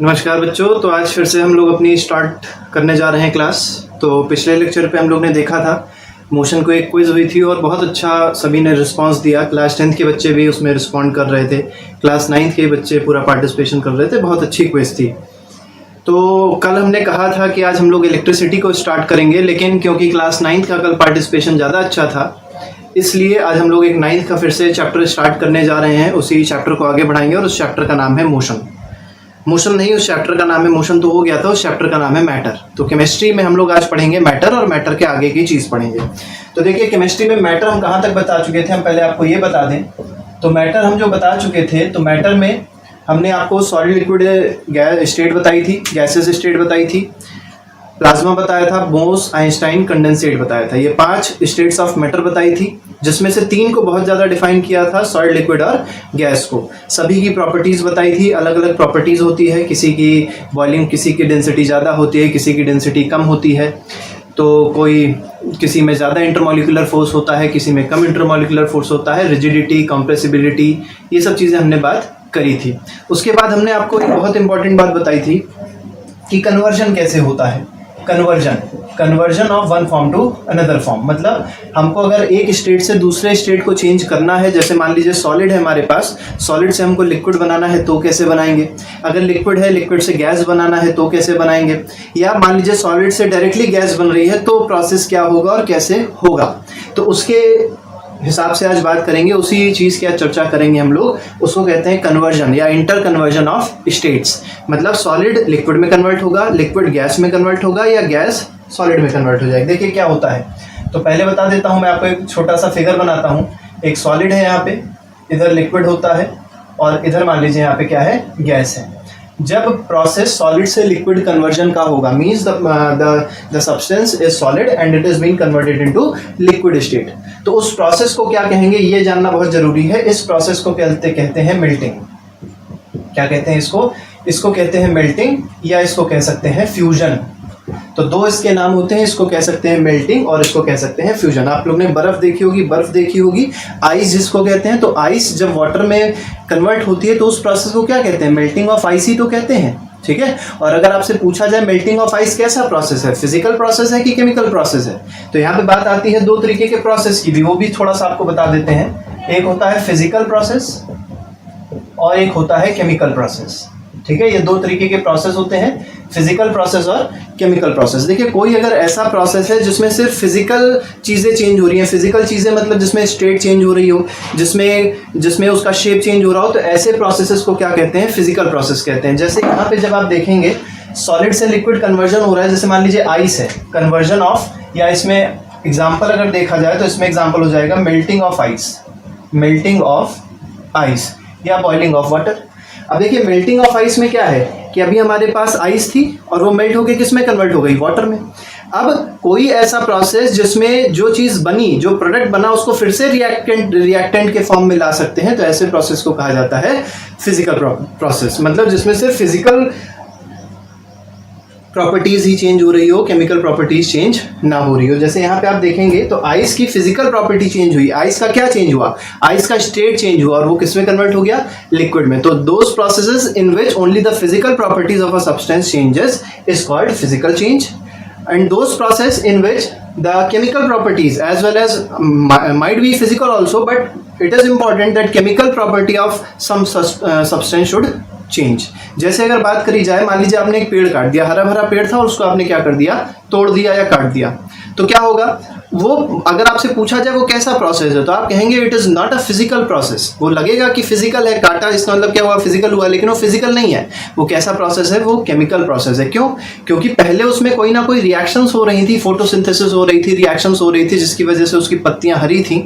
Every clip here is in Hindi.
नमस्कार बच्चों। तो आज फिर से हम लोग अपनी स्टार्ट करने जा रहे हैं क्लास। तो पिछले लेक्चर पे हम लोग ने देखा था मोशन को, एक क्विज़ हुई थी और बहुत अच्छा सभी ने रिस्पांस दिया। क्लास 10th के बच्चे भी उसमें रिस्पॉन्ड कर रहे थे, क्लास 9th के बच्चे पूरा पार्टिसिपेशन कर रहे थे। बहुत अच्छी क्विज़ थी। तो कल हमने कहा था कि आज हम लोग इलेक्ट्रिसिटी को स्टार्ट करेंगे, लेकिन क्योंकि क्लास 9th का कल पार्टिसिपेशन ज़्यादा अच्छा था, इसलिए आज हम लोग एक 9th का फिर से चैप्टर स्टार्ट करने जा रहे हैं। उसी चैप्टर को आगे बढ़ाएंगे और उस चैप्टर का नाम है मोशन। मोशन नहीं, उस चैप्टर का नाम है मोशन तो हो गया था, उस चैप्टर का नाम है मैटर। तो केमिस्ट्री में हम लोग आज पढ़ेंगे मैटर और मैटर के आगे की चीज़ पढ़ेंगे। तो देखिए, केमिस्ट्री में मैटर हम कहाँ तक बता चुके थे, हम पहले आपको ये बता दें। तो मैटर हम जो बता चुके थे, तो मैटर में हमने आपको सॉलिड लिक्विड गैस स्टेट बताई थी, गैसेस स्टेट बताई थी, प्लाज्मा बताया था, बोस आइंस्टाइन कंडेंसेट बताया था। ये 5 स्टेट्स ऑफ मैटर बताई थी, जिसमें से 3 को बहुत ज़्यादा डिफाइन किया था, सॉलिड लिक्विड और गैस को। सभी की प्रॉपर्टीज़ बताई थी, अलग अलग प्रॉपर्टीज़ होती है, किसी की बॉइलिंग, किसी की डेंसिटी ज़्यादा होती है, किसी की डेंसिटी कम होती है। तो किसी में ज़्यादा इंटरमॉलिक्यूलर फोर्स होता है, किसी में कम इंटरमॉलिक्यूलर फोर्स होता है, रिजिडिटी, कंप्रेसिबिलिटी, ये सब चीज़ें हमने बात करी थी। उसके बाद हमने आपको एक बहुत इंपॉर्टेंट बात बताई थी कि कन्वर्जन कैसे होता है। Conversion of one form to another form, मतलब हमको अगर एक स्टेट से दूसरे स्टेट को चेंज करना है, जैसे मान लीजिए सॉलिड है हमारे पास, सॉलिड से हमको लिक्विड बनाना है तो कैसे बनाएंगे, अगर लिक्विड है, लिक्विड से गैस बनाना है तो कैसे बनाएंगे, या मान लीजिए सॉलिड से डायरेक्टली गैस बन रही है तो प्रोसेस क्या होगा और कैसे होगा। तो उसके हिसाब से आज बात करेंगे, उसी चीज़ की आज चर्चा करेंगे हम लोग। उसको कहते हैं कन्वर्जन या इंटर कन्वर्जन ऑफ स्टेट्स। मतलब सॉलिड लिक्विड में कन्वर्ट होगा, लिक्विड गैस में कन्वर्ट होगा, या गैस सॉलिड में कन्वर्ट हो जाएगी। देखिए क्या होता है। तो पहले बता देता हूँ, मैं आपको एक छोटा सा फिगर बनाता हूँ। एक सॉलिड है यहाँ पे, इधर लिक्विड होता है और इधर मान लीजिए यहाँ पे क्या है, गैस है। जब प्रोसेस सॉलिड से लिक्विड कन्वर्जन का होगा, means the substance is solid and it is being converted into liquid state, तो उस प्रोसेस को क्या कहेंगे ये जानना बहुत जरूरी है। इस प्रोसेस को कहते हैं मेल्टिंग। क्या कहते हैं इसको कहते हैं मेल्टिंग, या इसको कह सकते हैं फ्यूजन। तो 2 इसके नाम होते हैं, इसको कह सकते हैं मेल्टिंग और इसको कह सकते हैं फ्यूजन। आप लोग ने बर्फ देखी होगी, आइस जिसको कहते हैं। तो आइस जब वाटर में कन्वर्ट होती है तो उस प्रोसेस को क्या कहते हैं, मेल्टिंग ऑफ आइस ही तो कहते हैं, ठीक है। और अगर आपसे पूछा जाए मेल्टिंग ऑफ आइस कैसा प्रोसेस है, फिजिकल प्रोसेस है कि केमिकल प्रोसेस है, तो यहाँ पे बात आती है 2 तरीके के प्रोसेस की भी, वो भी थोड़ा सा आपको बता देते हैं। एक होता है फिजिकल प्रोसेस और एक होता है केमिकल प्रोसेस, ठीक है। ये 2 तरीके के प्रोसेस होते हैं, फिजिकल प्रोसेस और केमिकल प्रोसेस। देखिए, कोई अगर ऐसा प्रोसेस है जिसमें सिर्फ फिजिकल चीज़ें चेंज हो रही हैं, फिजिकल चीज़ें मतलब जिसमें स्टेट चेंज हो रही हो, जिसमें उसका शेप चेंज हो रहा हो, तो ऐसे प्रोसेसेस को क्या कहते हैं, फिजिकल प्रोसेस कहते हैं। जैसे यहाँ पे जब आप देखेंगे सॉलिड से लिक्विड कन्वर्जन हो रहा है, जैसे मान लीजिए आइस है, कन्वर्जन ऑफ, या इसमें एग्जाम्पल अगर देखा जाए तो इसमें एग्जाम्पल हो जाएगा मेल्टिंग ऑफ आइस या बॉइलिंग ऑफ वाटर। अब देखिए, मेल्टिंग ऑफ आइस में क्या है कि अभी हमारे पास आइस थी और वो मेल्ट होकर किस में कन्वर्ट हो गई, वाटर में। अब कोई ऐसा प्रोसेस जिसमें जो चीज़ बनी, जो प्रोडक्ट बना, उसको फिर से रिएक्टेंट के फॉर्म में ला सकते हैं, तो ऐसे प्रोसेस को कहा जाता है फिजिकल प्रोसेस। मतलब जिसमें सिर्फ फिजिकल प्रॉपर्टीज ही चेंज हो रही हो, केमिकल प्रॉपर्टीज चेंज ना हो रही हो। जैसे यहाँ पे आप देखेंगे तो आइस की फिजिकल प्रॉपर्टी चेंज हुई, आइस का क्या चेंज हुआ, आइस का स्टेट चेंज हुआ और वो किस में कन्वर्ट हो गया, लिक्विड में। तो those processes in which only the physical properties of a substance changes is called physical change, and those process in which the chemical properties as well as might be physical also, but it is important that chemical property of some substance should change। जैसे अगर बात करी जाए, मान लीजिए आपने एक पेड़ काट दिया, हरा भरा पेड़ था और उसको आपने क्या कर दिया, तोड़ दिया या काट दिया, तो क्या होगा, वो अगर आपसे पूछा जाए वो कैसा प्रोसेस है, तो आप कहेंगे it is not a physical process. वो लगेगा कि फिजिकल है, काटा, इसका मतलब क्या हुआ, फिजिकल हुआ, लेकिन वो फिजिकल नहीं है। वो कैसा प्रोसेस है, वो केमिकल प्रोसेस है। क्यों? क्योंकि पहले उसमें कोई ना कोई रिएक्शंस हो रही थी, फोटोसिंथेसिस हो रही थी, रिएक्शंस हो रही थी, जिसकी वजह से उसकी पत्तियां हरी थी।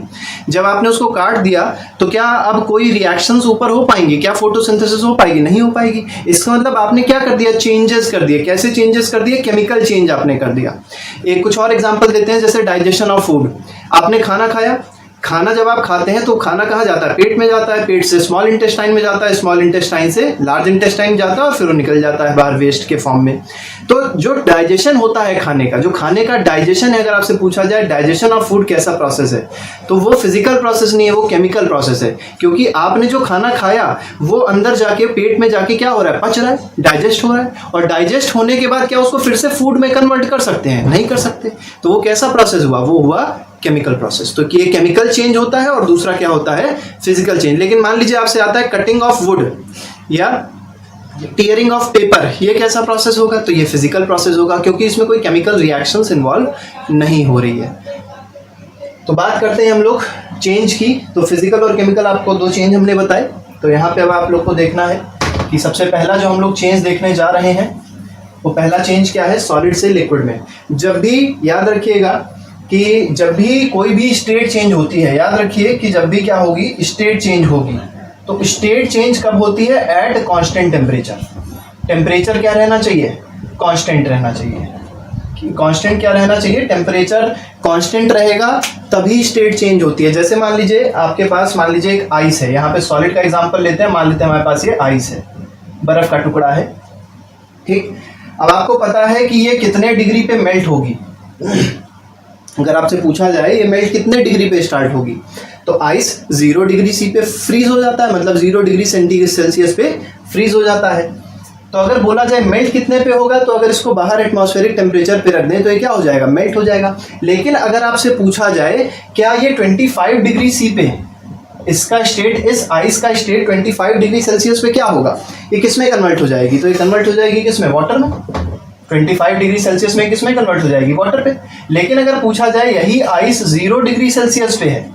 जब आपने उसको काट दिया तो क्या अब कोई रिएक्शंस ऊपर हो पाएंगे, क्या फोटोसिंथेसिस हो पाएगी, नहीं हो पाएगी। इसका मतलब आपने क्या कर दिया, चेंजेस कर दिए। कैसे चेंजेस कर दिए, केमिकल चेंज आपने कर दिया। एक कुछ और एग्जांपल देते हैं, जैसे डाइजेशन ऑफ फूड। आपने खाना खाया, खाना जब आप खाते हैं तो खाना कहाँ जाता है? पेट में जाता है, पेट से स्मॉल इंटेस्टाइन में जाता है, स्मॉल इंटेस्टाइन से लार्ज इंटेस्टाइन जाता है और फिर वो निकल जाता है बाहर वेस्ट के फॉर्म में। तो जो डाइजेशन होता है खाने का, जो खाने का डाइजेशन है, अगर आपसे पूछा जाए डाइजेशन ऑफ फूड कैसा प्रोसेस है, तो वो फिजिकल प्रोसेस नहीं है, वो केमिकल प्रोसेस है। क्योंकि आपने जो खाना खाया वो अंदर जाके पेट में जाके क्या हो रहा है? पच रहा है, डाइजेस्ट हो रहा है, और डाइजेस्ट होने के बाद क्या उसको फिर से फूड में कन्वर्ट कर सकते हैं? नहीं कर सकते। तो वो कैसा प्रोसेस हुआ? वो हुआ केमिकल प्रोसेस। तो ये केमिकल चेंज होता है और दूसरा क्या होता है? Physical change. लेकिन मान लीजिए आपसे आता है कटिंग ऑफ वुड या टीयरिंग ऑफ पेपर, ये कैसा प्रोसेस होगा? तो ये फिजिकल प्रोसेस होगा, क्योंकि इसमें कोई केमिकल रिएक्शंस इन्वॉल्व नहीं हो रही है। तो बात करते हैं हम लोग चेंज की। तो फिजिकल और केमिकल आपको दो चेंज हमने बताए। तो यहाँ पे अब आप लोग को देखना है कि सबसे पहला जो हम लोग चेंज देखने जा रहे हैं वो पहला चेंज क्या है? सॉलिड से लिक्विड में। जब भी याद रखिएगा कि जब भी कोई भी स्टेट चेंज होती है, याद रखिए कि जब भी क्या होगी? स्टेट चेंज होगी। तो स्टेट चेंज कब होती है? At constant temperature. टेम्परेचर क्या रहना चाहिए? कांस्टेंट रहना चाहिए। कांस्टेंट क्या रहना चाहिए? टेम्परेचर कांस्टेंट रहेगा तभी स्टेट चेंज होती है। जैसे मान लीजिए आपके पास, मान लीजिए एक आइस है, यहाँ पे सॉलिड का एग्जांपल लेते हैं। मान लेते हैं हमारे पास ये आइस है, बर्फ का टुकड़ा है, ठीक। अब आपको पता है कि ये कितने डिग्री पे मेल्ट होगी। अगर आपसे पूछा जाए ये मेल्ट कितने डिग्री पे स्टार्ट होगी, तो आइस 0 डिग्री सी पे फ्रीज हो जाता है, मतलब 0 डिग्री सेल्सियस पे फ्रीज हो जाता है। तो अगर बोला जाए मेल्ट कितने पे होगा, तो अगर इसको बाहर एटमॉस्फेरिक टेम्परेचर पे रख दें तो ये क्या हो जाएगा? मेल्ट हो जाएगा। लेकिन अगर आपसे पूछा जाए क्या ये 25 डिग्री सी पे इसका स्टेट, इस आइस का स्टेट 25 डिग्री सेल्सियस पे क्या होगा? ये किस में कन्वर्ट हो जाएगी? तो ये कन्वर्ट हो जाएगी किस में? वाटर में। 25 डिग्री सेल्सियस में किस में कन्वर्ट हो जाएगी? वाटर पे। लेकिन अगर पूछा जाए यही आइस 0 डिग्री सेल्सियस पे है,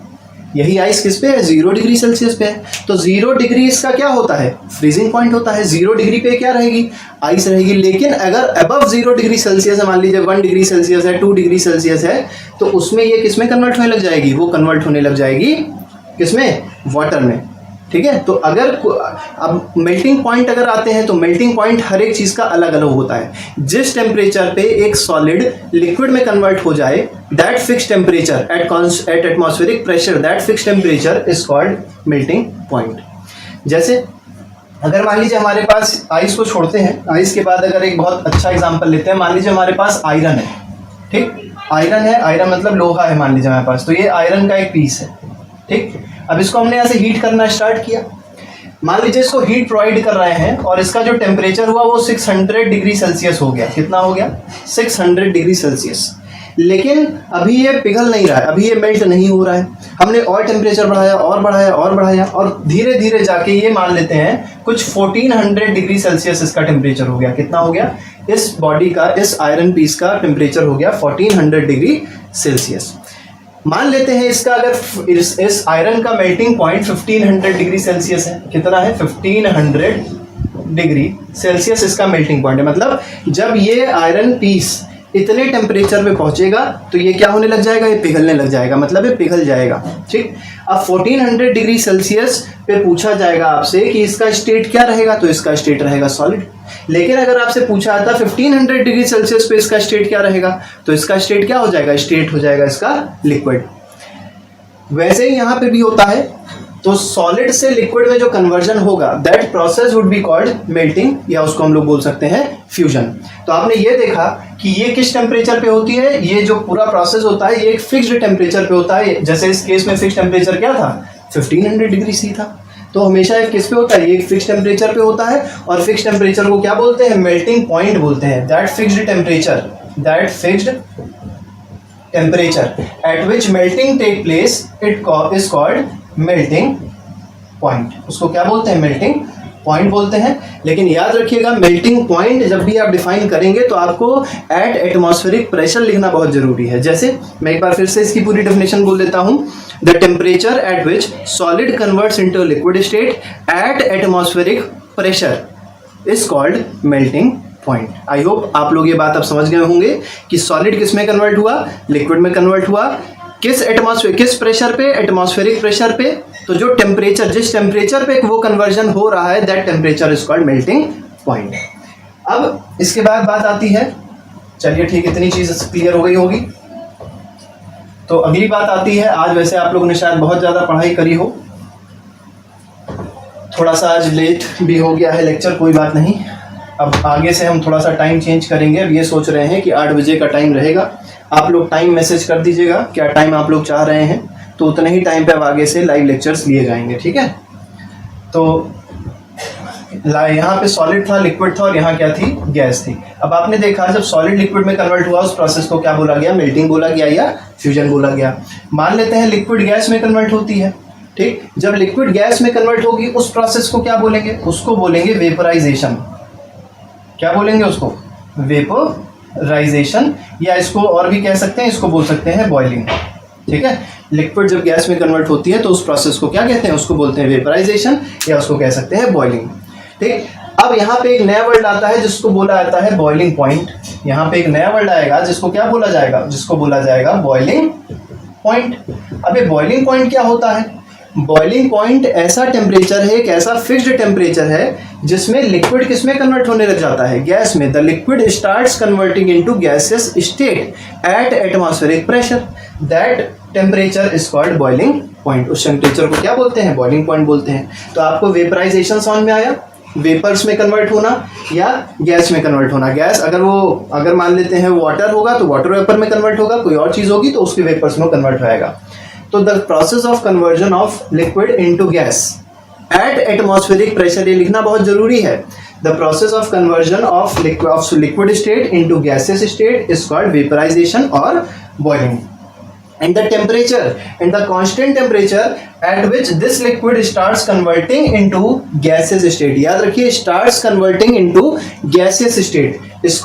यही आइस किस पे है? 0 डिग्री सेल्सियस पे है, तो 0 डिग्री इसका क्या होता है? फ्रीजिंग पॉइंट होता है। 0 डिग्री पे क्या रहेगी? आइस रहेगी। लेकिन अगर अबव 0 डिग्री सेल्सियस है, मान लीजिए 1 डिग्री सेल्सियस है, 2 डिग्री सेल्सियस है, तो उसमें ये किस में कन्वर्ट होने लग जाएगी? वो कन्वर्ट होने लग जाएगी किसमें? वाटर में, ठीक है। तो अगर अब मेल्टिंग पॉइंट अगर आते हैं तो मेल्टिंग पॉइंट हर एक चीज़ का अलग अलग होता है। जिस टेम्परेचर पे एक सॉलिड लिक्विड में कन्वर्ट हो जाए, that fix temperature at atmospheric pressure, that fix temperature is called melting point. जैसे अगर मान लीजिए हमारे पास, आइस को छोड़ते हैं, आइस के बाद अगर एक बहुत अच्छा एग्जाम्पल लेते हैं, मान लीजिए हमारे पास आयरन है, ठीक। आयरन है, आयरन मतलब लोहा है मान लीजिए हमारे पास, तो ये आयरन का एक पीस है, ठीक। अब इसको हमने यहाँ से हीट करना स्टार्ट किया। मान लीजिए इसको हीट प्रोवाइड कर रहे हैं और इसका जो टेम्परेचर हुआ वो 600 डिग्री सेल्सियस हो गया। कितना हो गया? 600 डिग्री सेल्सियस। लेकिन अभी ये पिघल नहीं रहा है, अभी ये मेल्ट नहीं हो रहा है। हमने और टेम्परेचर बढ़ाया और बढ़ाया और बढ़ाया और धीरे धीरे जाके ये मान लेते हैं कुछ 1400 डिग्री सेल्सियस इसका टेम्परेचर हो गया। कितना हो गया? इस बॉडी का, इस आयरन पीस का टेम्परेचर हो गया 1400 डिग्री सेल्सियस। मान लेते हैं इसका, अगर इस आयरन का मेल्टिंग पॉइंट 1500 डिग्री सेल्सियस है। कितना है? 1500 डिग्री सेल्सियस इसका मेल्टिंग पॉइंट है। मतलब जब ये आयरन पीस इतने टेम्परेचर पे पहुंचेगा तो ये क्या होने लग जाएगा? ये पिघलने लग जाएगा, मतलब ये पिघल जाएगा, ठीक। अब 1400 डिग्री सेल्सियस पे पूछा जाएगा आपसे कि इसका स्टेट क्या रहेगा, तो इसका स्टेट रहेगा सॉलिड। लेकिन अगर आपसे पूछा था 1500 डिग्री सेल्सियस पे इसका स्टेट क्या रहेगा, तो इसका स्टेट क्या हो जाएगा? स्टेट हो जाएगा इसका लिक्विड। वैसे ही यहाँ पे भी होता है। तो सॉलिड से लिक्विड में जो कन्वर्जन होगा, that process would be called melting, या उसको हम लोग बोल सकते हैं फ्यूजन। तो आपने ये देखा कि ये किस टेम्परेचर पे होती है, ये जो पूरा प्रोसेस होता है ये एक फिक्स्ड टेम्परेचर पे होता है। जैसे इस केस में फिक्स टेम्परेचर क्या था? 1500 डिग्री सी था। तो हमेशा एक किस पे होता है? ये एक फिक्स टेम्परेचर पे होता है, और फिक्स टेम्परेचर को क्या बोलते हैं? मेल्टिंग पॉइंट बोलते हैं। That fixed temperature, that fixed temperature at which melting take place, it is called melting point. उसको क्या बोलते हैं? मेल्टिंग पॉइंट बोलते हैं। लेकिन याद रखिएगा, मेल्टिंग पॉइंट जब भी आप डिफाइन करेंगे तो आपको एट एटमॉस्फेरिक प्रेशर लिखना बहुत जरूरी है। जैसे मैं एक बार फिर से इसकी पूरी डेफिनेशन बोल देता हूं। The temperature at which solid converts into liquid state eight atmospheric pressure is called melting point. I hope आप लोग ये बात अब समझ गए होंगे कि सॉलिड किस में कन्वर्ट हुआ? लिक्विड में कन्वर्ट हुआ। किस एटमॉस्फेयर, किस प्रेशर पे? एटमॉस्फेरिक प्रेशर पे। तो जो टेम्परेचर, जिस टेम्परेचर पे वो कन्वर्जन हो रहा है, that temperature is called melting point. अब इसके बाद बात आती है, चलिए ठीक, इतनी चीज क्लियर हो गई होगी। तो अगली बात आती है, आज वैसे आप लोगों ने शायद बहुत ज़्यादा पढ़ाई करी हो, थोड़ा सा आज लेट भी हो गया है लेक्चर, कोई बात नहीं। अब आगे से हम थोड़ा सा टाइम चेंज करेंगे। अब ये सोच रहे हैं कि 8 बजे का टाइम रहेगा, आप लोग टाइम मैसेज कर दीजिएगा क्या टाइम आप लोग चाह रहे हैं, तो उतने ही टाइम पे अब आगे से लाइव लेक्चर्स लिए जाएंगे, ठीक है। तो यहाँ पे सॉलिड था, लिक्विड था और यहाँ क्या थी, गैस थी। अब आपने देखा जब सॉलिड लिक्विड में कन्वर्ट हुआ उस प्रोसेस को क्या बोला गया, मेल्टिंग बोला गया या फ्यूजन बोला गया। मान लेते हैं लिक्विड गैस में कन्वर्ट होती है, ठीक। जब लिक्विड गैस में कन्वर्ट होगी उस प्रोसेस को क्या बोलेंगे, उसको बोलेंगे वेपराइजेशन। क्या बोलेंगे उसको, वेपराइजेशन, या इसको और भी कह सकते हैं, इसको बोल सकते हैं बॉइलिंग, ठीक है। लिक्विड जब गैस में कन्वर्ट होती है तो उस प्रोसेस को क्या कहते हैं, उसको बोलते हैं वेपराइजेशन या उसको कह सकते हैं बॉइलिंग, ठीक। अब यहाँ पे एक नया वर्ड आता है जिसको बोला जाता है बॉइलिंग पॉइंट। यहाँ पे एक नया वर्ड आएगा जिसको क्या बोला जाएगा, जिसको बोला जाएगा बॉइलिंग पॉइंट। अब ये बॉइलिंग पॉइंट क्या होता है, बॉइलिंग पॉइंट ऐसा टेम्परेचर है, एक ऐसा फिक्स्ड टेम्परेचर है जिसमें लिक्विड किसमें कन्वर्ट होने लग जाता है, गैस में। The liquid starts converting into gaseous state eight atmospheric pressure, that temperature is called boiling point. उस टेम्परेचर को क्या बोलते हैं, बॉइलिंग पॉइंट बोलते हैं। तो आपको वेपराइजेशन समझ में आया, वेपर्स में कन्वर्ट होना या गैस में कन्वर्ट होना। गैस अगर मान लेते हैं वाटर होगा तो वाटर वेपर में कन्वर्ट होगा, कोई और चीज़ होगी तो उसके वेपर्स में कन्वर्ट होएगा। तो the process of conversion of liquid into gas at atmospheric pressure, ये लिखना बहुत जरूरी है। The process of conversion of liquid state into gaseous state is called vaporisation और boiling. And the temperature and the constant temperature at which this liquid starts converting into gaseous state, याद रखिए starts converting into gaseous state is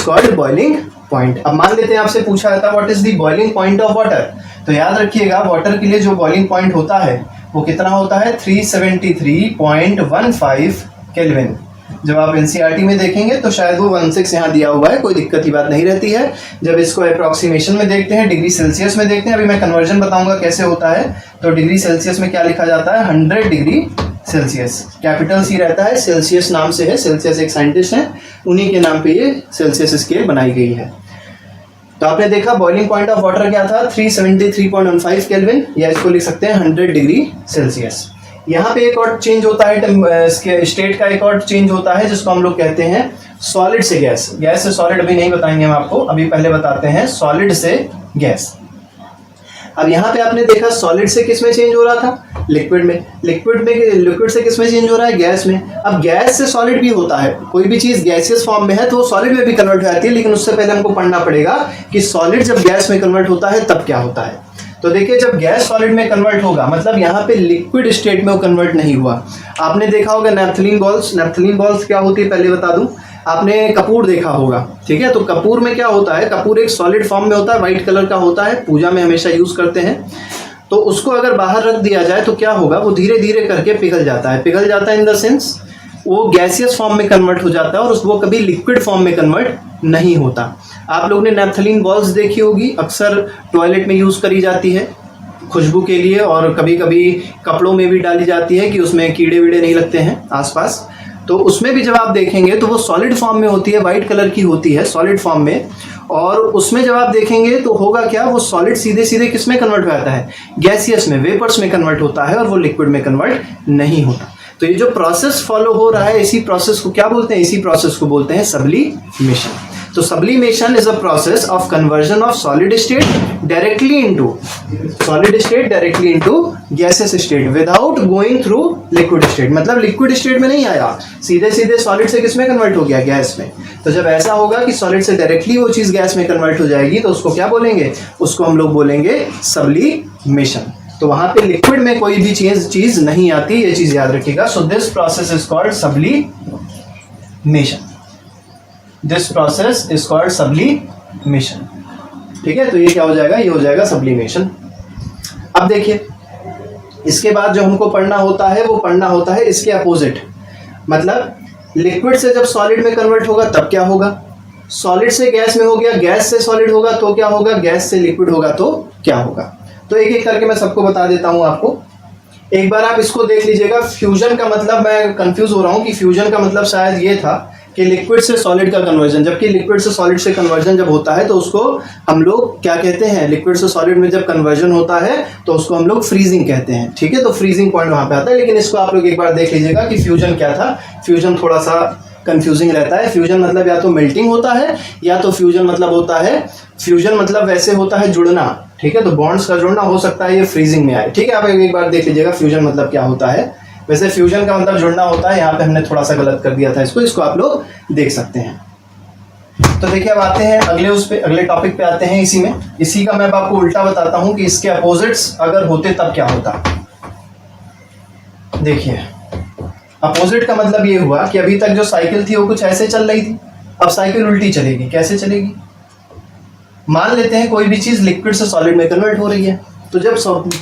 called boiling point। अब मान लेते हैं आपसे पूछा जाता है what is the boiling point of water, तो याद रखिएगा वाटर के लिए जो boiling point होता है वो कितना होता है, 373.15 केल्विन। जब आप एनसीईआरटी में देखेंगे तो शायद वो 16 यहाँ दिया हुआ है, कोई दिक्कत की बात नहीं रहती है। जब इसको अप्रॉक्सीमेशन में देखते हैं, डिग्री सेल्सियस में देखते हैं, अभी मैं कन्वर्जन बताऊंगा कैसे होता है। तो डिग्री सेल्सियस में क्या लिखा जाता है, 100 डिग्री सेल्सियस, कैपिटल सी रहता है, सेल्सियस नाम से है, सेल्सियस एक साइंटिस्ट हैं, उन्हीं के नाम पे ये सेल्सियस स्केल बनाई गई है। तो आपने देखा बॉइलिंग पॉइंट ऑफ वाटर क्या था, 373.15 केल्विन, या इसको लिख सकते हैं 100 डिग्री सेल्सियस। यहाँ पे एक और चेंज होता है, स्टेट का एक और चेंज होता है जिसको हम लोग कहते हैं सॉलिड से गैस। गैस से सॉलिड अभी नहीं बताएंगे हम आपको, अभी पहले बताते हैं सॉलिड से गैस। अब यहाँ पे आपने देखा सॉलिड से किस में चेंज हो रहा था, लिक्विड में। लिक्विड से किस में चेंज हो रहा है, गैस में। अब गैस से सॉलिड भी होता है, कोई भी चीज गैसियस फॉर्म में है तो वो सॉलिड में भी कन्वर्ट हो जाती है, लेकिन उससे पहले हमको पढ़ना पड़ेगा कि सॉलिड जब गैस में कन्वर्ट होता है तब क्या होता है। तो देखिए जब गैस सॉलिड में कन्वर्ट होगा मतलब यहाँ पे लिक्विड स्टेट में वो कन्वर्ट नहीं हुआ। आपने देखा होगा नैप्थलीन बॉल्स, नैप्थलीन बॉल्स क्या होती है पहले बता दूं, आपने कपूर देखा होगा, ठीक है। तो कपूर में क्या होता है, कपूर एक सॉलिड फॉर्म में होता है, व्हाइट कलर का होता है, पूजा में हमेशा यूज करते हैं। तो उसको अगर बाहर रख दिया जाए तो क्या होगा, वो धीरे धीरे करके पिघल जाता है। पिघल जाता है इन द सेंस वो गैसियस फॉर्म में कन्वर्ट हो जाता है और वो कभी लिक्विड फॉर्म में कन्वर्ट नहीं होता। आप लोगों ने नैप्थलीन बॉल्स देखी होगी, अक्सर टॉयलेट में यूज करी जाती है खुशबू के लिए, और कभी कभी कपड़ों में भी डाली जाती है कि उसमें कीड़े वीड़े नहीं लगते हैं आसपास। तो उसमें भी जब आप देखेंगे तो वो सॉलिड फॉर्म में होती है, वाइट कलर की होती है सॉलिड फॉर्म में, और उसमें जब आप देखेंगे तो होगा क्या, वो सॉलिड सीधे सीधे किस में कन्वर्ट हो जाता है, गैसियस में, वेपर्स में कन्वर्ट होता है, और वो लिक्विड में कन्वर्ट नहीं होता। तो ये जो प्रोसेस फॉलो हो रहा है, इसी प्रोसेस को क्या बोलते हैं, इसी प्रोसेस को बोलते हैं सब्लिमेशन। तो sublimation is a process of conversion of solid state directly into gases state without going through liquid state. मतलब लिक्विड स्टेट में नहीं आया, सीधे सीधे सॉलिड से किस में कन्वर्ट हो गया, गैस में। तो जब ऐसा होगा कि सॉलिड से डायरेक्टली वो चीज गैस में कन्वर्ट हो जाएगी तो उसको क्या बोलेंगे, उसको हम लोग बोलेंगे सब्लिमेशन। तो वहां पे लिक्विड में कोई भी चीज नहीं आती, ये चीज याद रखिएगा। So this process is called sublimation. This process is called sublimation, ठीक है। तो ये क्या हो जाएगा, ये हो जाएगा सब्लिमेशन। अब देखिए इसके बाद जो हमको पढ़ना होता है वो पढ़ना होता है इसके अपोजिट। मतलब लिक्विड से जब सॉलिड में कन्वर्ट होगा तब क्या होगा, सॉलिड से गैस में हो गया, गैस से सॉलिड होगा तो क्या होगा, गैस से लिक्विड होगा तो क्या होगा। तो एक एक करके मैं सबको बता देता हूं आपको। एक बार आप इसको देख लीजिएगा। फ्यूजन का मतलब, मैं कंफ्यूज हो रहा हूं कि फ्यूजन का मतलब शायद ये था कि लिक्विड से सॉलिड का कन्वर्जन, जबकि लिक्विड से सॉलिड से कन्वर्जन जब होता है तो उसको हम लोग क्या कहते हैं, लिक्विड से सॉलिड में जब कन्वर्जन होता है तो उसको हम लोग फ्रीजिंग कहते हैं। ठीक है, तो फ्रीजिंग पॉइंट वहां पे आता है। लेकिन इसको आप लोग एक बार देख लीजिएगा कि फ्यूजन क्या था। फ्यूजन थोड़ा सा कंफ्यूजिंग रहता है। फ्यूजन मतलब या तो मेल्टिंग होता है, या तो फ्यूजन मतलब होता है, फ्यूजन मतलब वैसे होता है जुड़ना। ठीक है, तो बॉन्ड्स का जुड़ना हो सकता है ये फ्रीजिंग में आए। ठीक है, आप एक बार देख लीजिएगा फ्यूजन मतलब क्या होता है। वैसे फ्यूजन का मतलब जुड़ना होता है, यहाँ पे हमने थोड़ा सा गलत कर दिया था इसको आप लोग देख सकते हैं। तो देखिए अब आते हैं अगले टॉपिक पे आते हैं। इसी का मैं आपको उल्टा बताता हूं कि इसके अपोजिट्स अगर होते तब क्या होता। देखिए अपोजिट का मतलब ये हुआ कि अभी तक जो साइकिल थी वो कुछ ऐसे चल रही थी, अब साइकिल उल्टी चलेगी। कैसे चलेगी? मान लेते हैं कोई भी चीज लिक्विड से सॉलिड में कन्वर्ट हो रही है, तो जब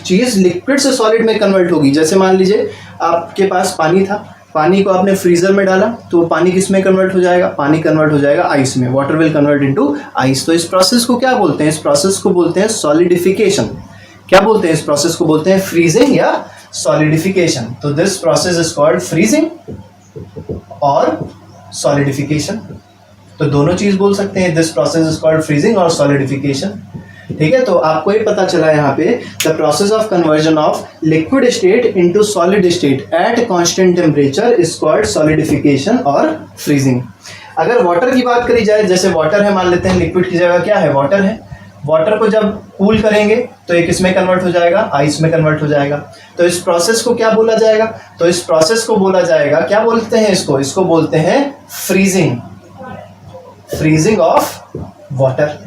चीज लिक्विड से सॉलिड में कन्वर्ट होगी, जैसे मान लीजिए आपके पास पानी था, पानी को आपने फ्रीजर में डाला तो पानी किस में कन्वर्ट हो जाएगा? पानी कन्वर्ट हो जाएगा आइस में। Water will convert into ice. तो इस प्रोसेस को क्या बोलते हैं? इस प्रोसेस को बोलते हैं सॉलिडिफिकेशन। क्या बोलते हैं? इस प्रोसेस को बोलते हैं फ्रीजिंग या सॉलिडिफिकेशन। तो this process is called freezing और सॉलिडिफिकेशन। तो दोनों चीज बोल सकते हैं, this process is called freezing और सॉलिडिफिकेशन। ठीक है, तो आपको ये पता चला यहाँ पे the process of conversion of liquid state into solid state at constant temperature is called solidification और फ्रीजिंग। अगर वाटर की बात करी जाए, जैसे वाटर है, मान लेते हैं लिक्विड की जगह क्या है? वाटर है। वाटर को जब कूल करेंगे तो ये किस में कन्वर्ट हो जाएगा? आइस में कन्वर्ट हो जाएगा। तो इस प्रोसेस को क्या बोला जाएगा? तो इस प्रोसेस को बोला जाएगा, क्या बोलते हैं इसको बोलते हैं freezing. Freezing of water.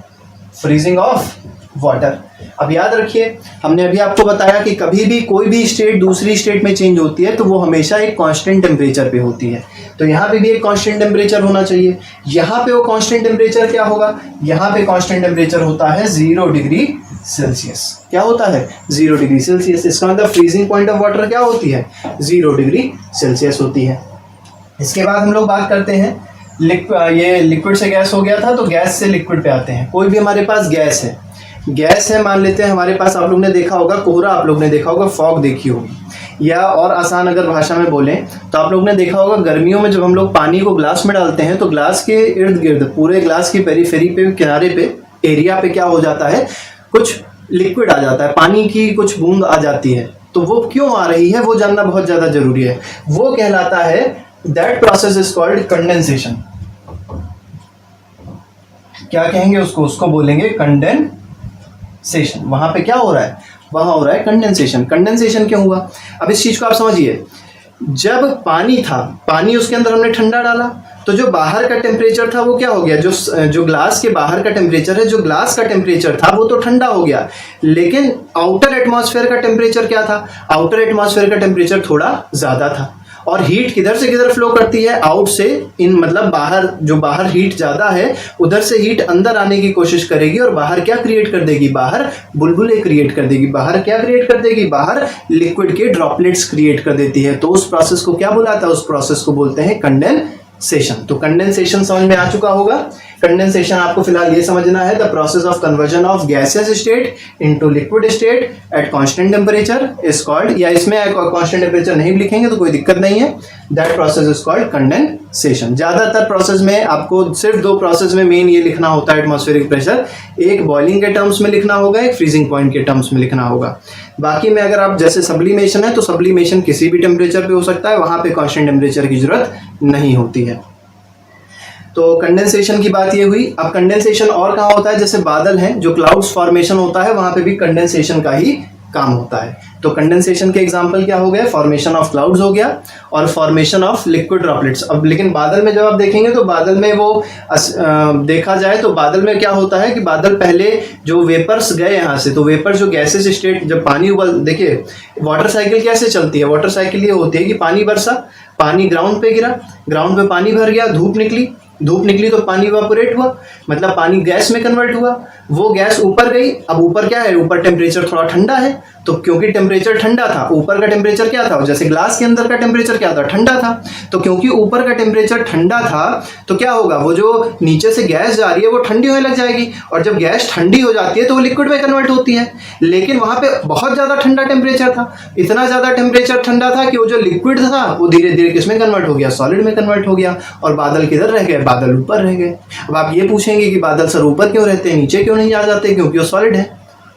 Freezing of water. अब याद रखिए, हमने अभी आपको बताया कि कभी भी कोई भी स्टेट दूसरी स्टेट में चेंज होती है तो वो हमेशा एक कांस्टेंट टेम्परेचर पे होती है। तो यहाँ पे भी एक कांस्टेंट टेम्परेचर होना चाहिए। यहाँ पे वो कांस्टेंट टेम्परेचर क्या होगा? यहाँ पे कांस्टेंट टेम्परेचर होता है 0 डिग्री सेल्सियस। क्या होता है? 0 डिग्री सेल्सियस। इसका मतलब फ्रीजिंग पॉइंट ऑफ वाटर क्या होती है? 0 डिग्री सेल्सियस होती है। इसके बाद हम लोग बात करते हैं ये लिक्विड से गैस हो गया था, तो गैस से लिक्विड पे आते हैं। कोई भी हमारे पास गैस है, मान लेते हैं हमारे पास, आप लोग ने देखा होगा कोहरा, आप लोग ने देखा होगा, फॉग देखी होगी, या और आसान अगर भाषा में बोलें तो आप लोग ने देखा होगा गर्मियों में जब हम लोग पानी को ग्लास में डालते हैं तो ग्लास के इर्द गिर्द, पूरे ग्लास की पेरीफेरी पे, किनारे पे, एरिया पे क्या हो जाता है? कुछ लिक्विड आ जाता है, पानी की कुछ बूंद आ जाती है। तो वो क्यों आ रही है वो जानना बहुत ज्यादा जरूरी है। वो कहलाता है, that process is called condensation. क्या कहेंगे उसको बोलेंगे कंडेंसेशन। वहां पे क्या हो रहा है? वहां हो रहा है कंडेंसेशन। कंडेंसेशन क्यों हुआ? अब इस चीज को आप समझिए, जब पानी था, पानी उसके अंदर हमने ठंडा डाला तो जो बाहर का टेम्परेचर था वो क्या हो गया? जो ग्लास के बाहर का टेम्परेचर है, जो ग्लास का टेम्परेचर था वो तो ठंडा हो गया, लेकिन आउटर एटमॉस्फेयर का टेम्परेचर क्या था? आउटर एटमॉस्फेयर का टेम्परेचर थोड़ा ज्यादा था। और हीट किधर से किधर फ्लो करती है? आउट से इन, मतलब बाहर, जो बाहर हीट ज्यादा है उधर से हीट अंदर आने की कोशिश करेगी और बाहर क्या क्रिएट कर देगी? बाहर बुलबुले क्रिएट कर देगी। बाहर क्या क्रिएट कर देगी? बाहर लिक्विड के ड्रॉपलेट्स क्रिएट कर देती है। तो उस प्रोसेस को क्या बुलाता है? उस प्रोसेस को बोलते हैं कंडेंसेशन। तो कंडेंसेशन समझ में आ चुका होगा। कंडेंसेशन आपको फिलहाल ये समझना है, the process of conversion of gaseous state into liquid state at constant temperature is called, या इसमें कांस्टेंट टेम्परेचर नहीं लिखेंगे तो कोई दिक्कत नहीं है, that process is called condensation. ज्यादातर प्रोसेस में आपको सिर्फ 2 प्रोसेस में मेन ये लिखना होता है एटमॉस्फेरिक प्रेशर, एक बॉइलिंग के टर्म्स में लिखना होगा, एक फ्रीजिंग पॉइंट के टर्म्स में लिखना होगा। बाकी में अगर आप जैसे सब्लिमेशन है तो सब्लिमेशन किसी भी टेम्परेचर पे हो सकता है, वहां पे कांस्टेंट टेम्परेचर की जरूरत नहीं होती है। तो कंडेंसेशन की बात ये हुई। अब कंडेंसेशन और कहाँ होता है? जैसे बादल हैं, जो क्लाउड्स फॉर्मेशन होता है वहां पे भी कंडेंसेशन का ही काम होता है। तो कंडेंसेशन के एग्जांपल क्या हो गए? फॉर्मेशन ऑफ क्लाउड्स हो गया और फॉर्मेशन ऑफ लिक्विड ड्रॉपलेट्स। अब लेकिन बादल में जब आप देखेंगे तो बादल में वो देखा जाए तो बादल में क्या होता है कि बादल पहले जो वेपर्स गए यहाँ से, तो वेपर जो गैसेस स्टेट, जब पानी उबल, देखिए वाटर साइकिल कैसे चलती है? वाटर साइकिल ये होती है कि पानी बरसा, पानी ग्राउंड पे गिरा, ग्राउंड पे पानी भर गया, धूप निकली, धूप निकली तो पानी इवापोरेट हुआ, मतलब पानी गैस में कन्वर्ट हुआ, वो गैस ऊपर गई। अब ऊपर क्या है, ऊपर टेम्परेचर थोड़ा ठंडा है, तो क्योंकि टेम्परेचर ठंडा था, ऊपर का टेम्परेचर क्या था, जैसे ग्लास के अंदर का टेम्परेचर क्या था, ठंडा था, तो क्योंकि ऊपर का टेम्परेचर ठंडा था तो क्या होगा, वो जो नीचे से गैस जा रही है वो ठंडी होने लग जाएगी, और जब गैस ठंडी हो जाती है तो वो लिक्विड में कन्वर्ट होती है। लेकिन वहां पे बहुत ज्यादा ठंडा टेम्परेचर था, इतना ज्यादा टेम्परेचर ठंडा था कि वो जो लिक्विड था वो धीरे धीरे किसमें कन्वर्ट हो गया, सॉलिड में कन्वर्ट हो गया, और बादल किधर रह गए, बादल ऊपर रह गए। अब आप ये पूछेंगे कि बादल सर ऊपर क्यों रहते हैं, नीचे क्यों नहीं आ जाते, क्योंकि वो सॉलिड है।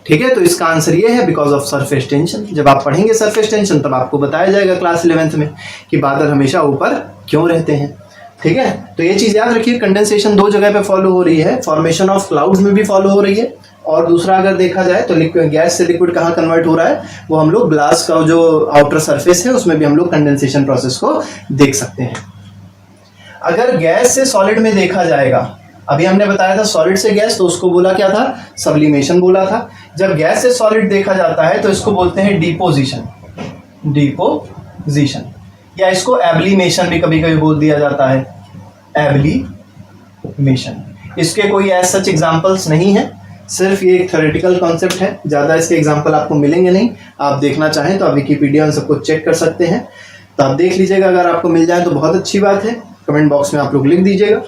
ठीक है, तो इसका आंसर ये है बिकॉज ऑफ सरफेस टेंशन। जब आप पढ़ेंगे सरफेस टेंशन तब आपको बताया जाएगा क्लास 11th में कि बादल हमेशा ऊपर क्यों रहते हैं। ठीक है, तो ये चीज याद रखिए, कंडेंसेशन दो जगह पे फॉलो हो रही है, फॉर्मेशन ऑफ क्लाउड्स में भी फॉलो हो रही है, और दूसरा अगर देखा जाए तो लिक्विड, गैस से लिक्विड कहाँ कन्वर्ट हो रहा है, वो हम लोग ग्लास का जो आउटर सरफेस है उसमें भी हम लोग कंडेंसेशन प्रोसेस को देख सकते हैं। अगर गैस से सॉलिड में देखा जाएगा, अभी हमने बताया था सॉलिड से गैस, तो उसको बोला क्या था, सब्लिमेशन बोला था। जब गैस से सॉलिड देखा जाता है तो इसको बोलते हैं डिपोजिशन, डिपोजिशन, या इसको एब्लीमेशन भी कभी कभी बोल दिया जाता है, एब्लीमेशन। इसके कोई एज सच एग्जांपल्स नहीं है, सिर्फ ये एक थ्योरेटिकल कॉन्सेप्ट है, ज़्यादा इसके एग्जांपल आपको मिलेंगे नहीं। आप देखना चाहें तो आप विकिपीडिया में सबको चेक कर सकते हैं, तो आप देख लीजिएगा, अगर आपको मिल जाए तो बहुत अच्छी बात है, कमेंट बॉक्स में आप लोग लिख दीजिएगा।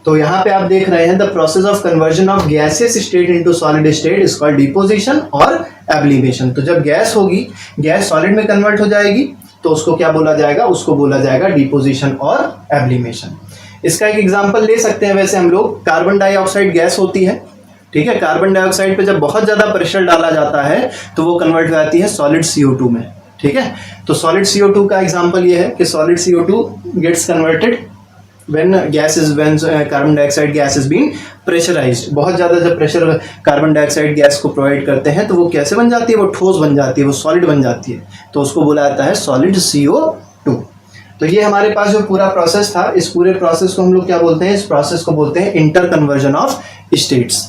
तो यहाँ पे आप देख रहे हैं the process of conversion of gases state into solid state is called deposition और एब्लीमेशन। तो जब गैस होगी, गैस सॉलिड में कन्वर्ट हो जाएगी, तो उसको क्या बोला जाएगा, उसको बोला जाएगा डिपोजिशन और एब्लीमेशन। इसका एक एग्जांपल ले सकते हैं वैसे हम लोग, कार्बन डाइऑक्साइड गैस होती है, ठीक है, कार्बन डाइऑक्साइड पे जब बहुत ज्यादा प्रेशर डाला जाता है तो वो कन्वर्ट हो जाती है सॉलिड CO2 में। ठीक है, तो सॉलिड CO2 का एग्जांपल ये है कि solid CO2 gets converted when carbon dioxide gas is being pressurized। बहुत ज़्यादा जब प्रेशर कार्बन डाइऑक्साइड गैस को प्रोवाइड करते हैं तो वो कैसे बन जाती है, वो ठोस बन जाती है, वो सॉलिड बन जाती है, तो उसको बोला जाता है सॉलिड CO2। तो ये हमारे पास जो पूरा प्रोसेस था, इस पूरे प्रोसेस को हम लोग क्या बोलते हैं, इस प्रोसेस को बोलते हैं इंटर कन्वर्जन ऑफ स्टेट्स।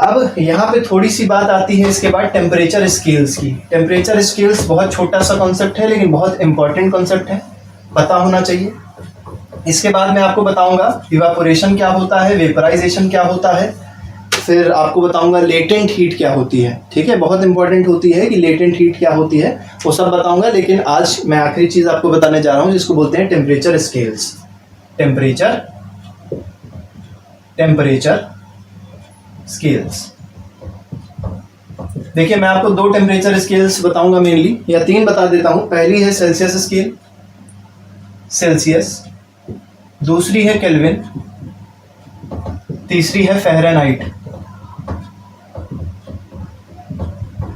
अब यहाँ पे थोड़ी सी बात आती है इसके बाद टेम्परेचर स्केल्स की। टेम्परेचर स्केल्स बहुत छोटा सा कॉन्सेप्ट है लेकिन बहुत इंपॉर्टेंट कॉन्सेप्ट है, पता होना चाहिए। इसके बाद मैं आपको बताऊंगा इवापोरेशन क्या होता है, वेपराइजेशन क्या होता है, फिर आपको बताऊंगा लेटेंट हीट क्या होती है। ठीक है, बहुत इंपॉर्टेंट होती है कि लेटेंट हीट क्या होती है, वो सब बताऊंगा। लेकिन आज मैं आखिरी चीज आपको बताने जा रहा हूं जिसको बोलते हैं टेम्परेचर स्केल्स। Temperature scales. देखिए, मैं आपको दो टेम्परेचर स्केल्स बताऊंगा मेनली, या तीन बता देता हूं। पहली है सेल्सियस स्केल, सेल्सियस, दूसरी है केल्विन, तीसरी है फ़ारेनहाइट।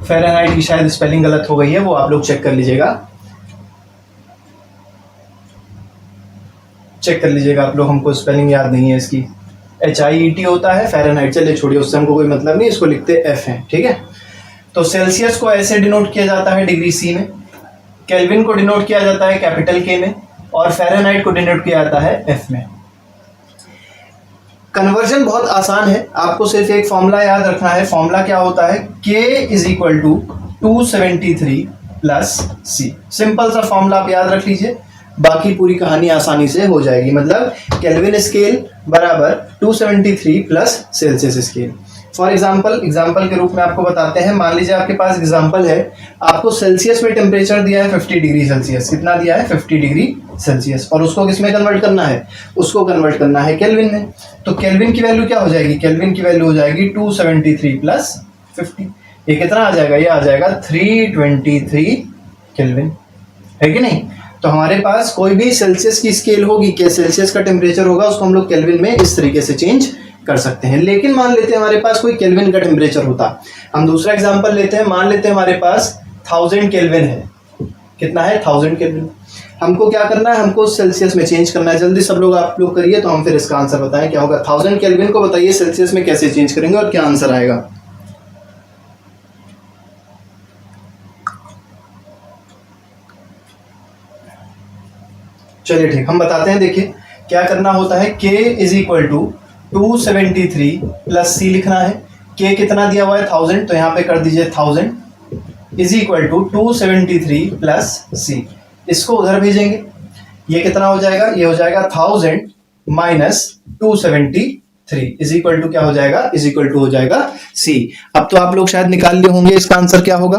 फ़ारेनहाइट की शायद स्पेलिंग गलत हो गई है, वो आप लोग चेक कर लीजिएगा, आप लोग, हमको स्पेलिंग याद नहीं है इसकी। HIET होता है, फ़ारेनहाइट चलिए छोड़िए, उससे हमको कोई मतलब नहीं, इसको लिखते F है। ठीक है, तो सेल्सियस को ऐसे डिनोट किया जाता है डिग्री C में, केल्विन को डिनोट किया जाता है कैपिटल K में, और फ़ारेनहाइट को डिनोट किया जाता है F में। कन्वर्जन बहुत आसान है, आपको सिर्फ एक फॉर्मूला याद रखना है। फॉर्मूला क्या होता है, K = 273 + C। सिंपल सा फॉर्मूला आप याद रख लीजिए, बाकी पूरी कहानी आसानी से हो जाएगी। मतलब केल्विन स्केल बराबर 273 plus Celsius scale. For example के रूप में आपको बताते हैं। मान लीजिए आपके पास एग्जाम्पल है, आपको सेल्सियस में टेम्परेचर दिया है 50 डिग्री सेल्सियस। कितना दिया है, 50 डिग्री सेल्सियस, और उसको किस में कन्वर्ट करना है, उसको कन्वर्ट करना है केल्विन में। तो केल्विन की वैल्यू क्या हो जाएगी, केल्विन की वैल्यू हो जाएगी 273 + 50। ये कितना आ जाएगा, ये आ जाएगा 323 केल्विन, है कि नहीं। तो हमारे पास कोई भी सेल्सियस की स्केल होगी, क्या सेल्सियस का टेम्परेचर होगा, उसको हम लोग केल्विन में इस तरीके से चेंज कर सकते हैं। लेकिन मान लेते हैं हमारे पास कोई केल्विन का टेम्परेचर होता, हम दूसरा एग्जांपल लेते हैं। मान लेते हैं हमारे पास 1000 केल्विन है। कितना है, 1000 केल्विन। हमको क्या करना है, हमको सेल्सियस में चेंज करना है। जल्दी सब लोग आप लोग करिए, तो हम फिर इसका आंसर बताएं क्या होगा। 1000 केल्विन को बताइए सेल्सियस में कैसे चेंज करेंगे और क्या आंसर आएगा। चलिए ठीक, हम बताते हैं। देखिए क्या करना होता है, K = 273 + C लिखना है। K कितना दिया हुआ है, 1000, तो यहाँ पे कर दीजिए 1000 = 273 + C। इसको उधर भेजेंगे, ये कितना हो जाएगा, ये हो जाएगा 1000 -273 इज इक्वल टू क्या हो जाएगा, इज इक्वल टू हो जाएगा सी। अब तो आप लोग शायद निकाल लिए होंगे इसका आंसर क्या होगा।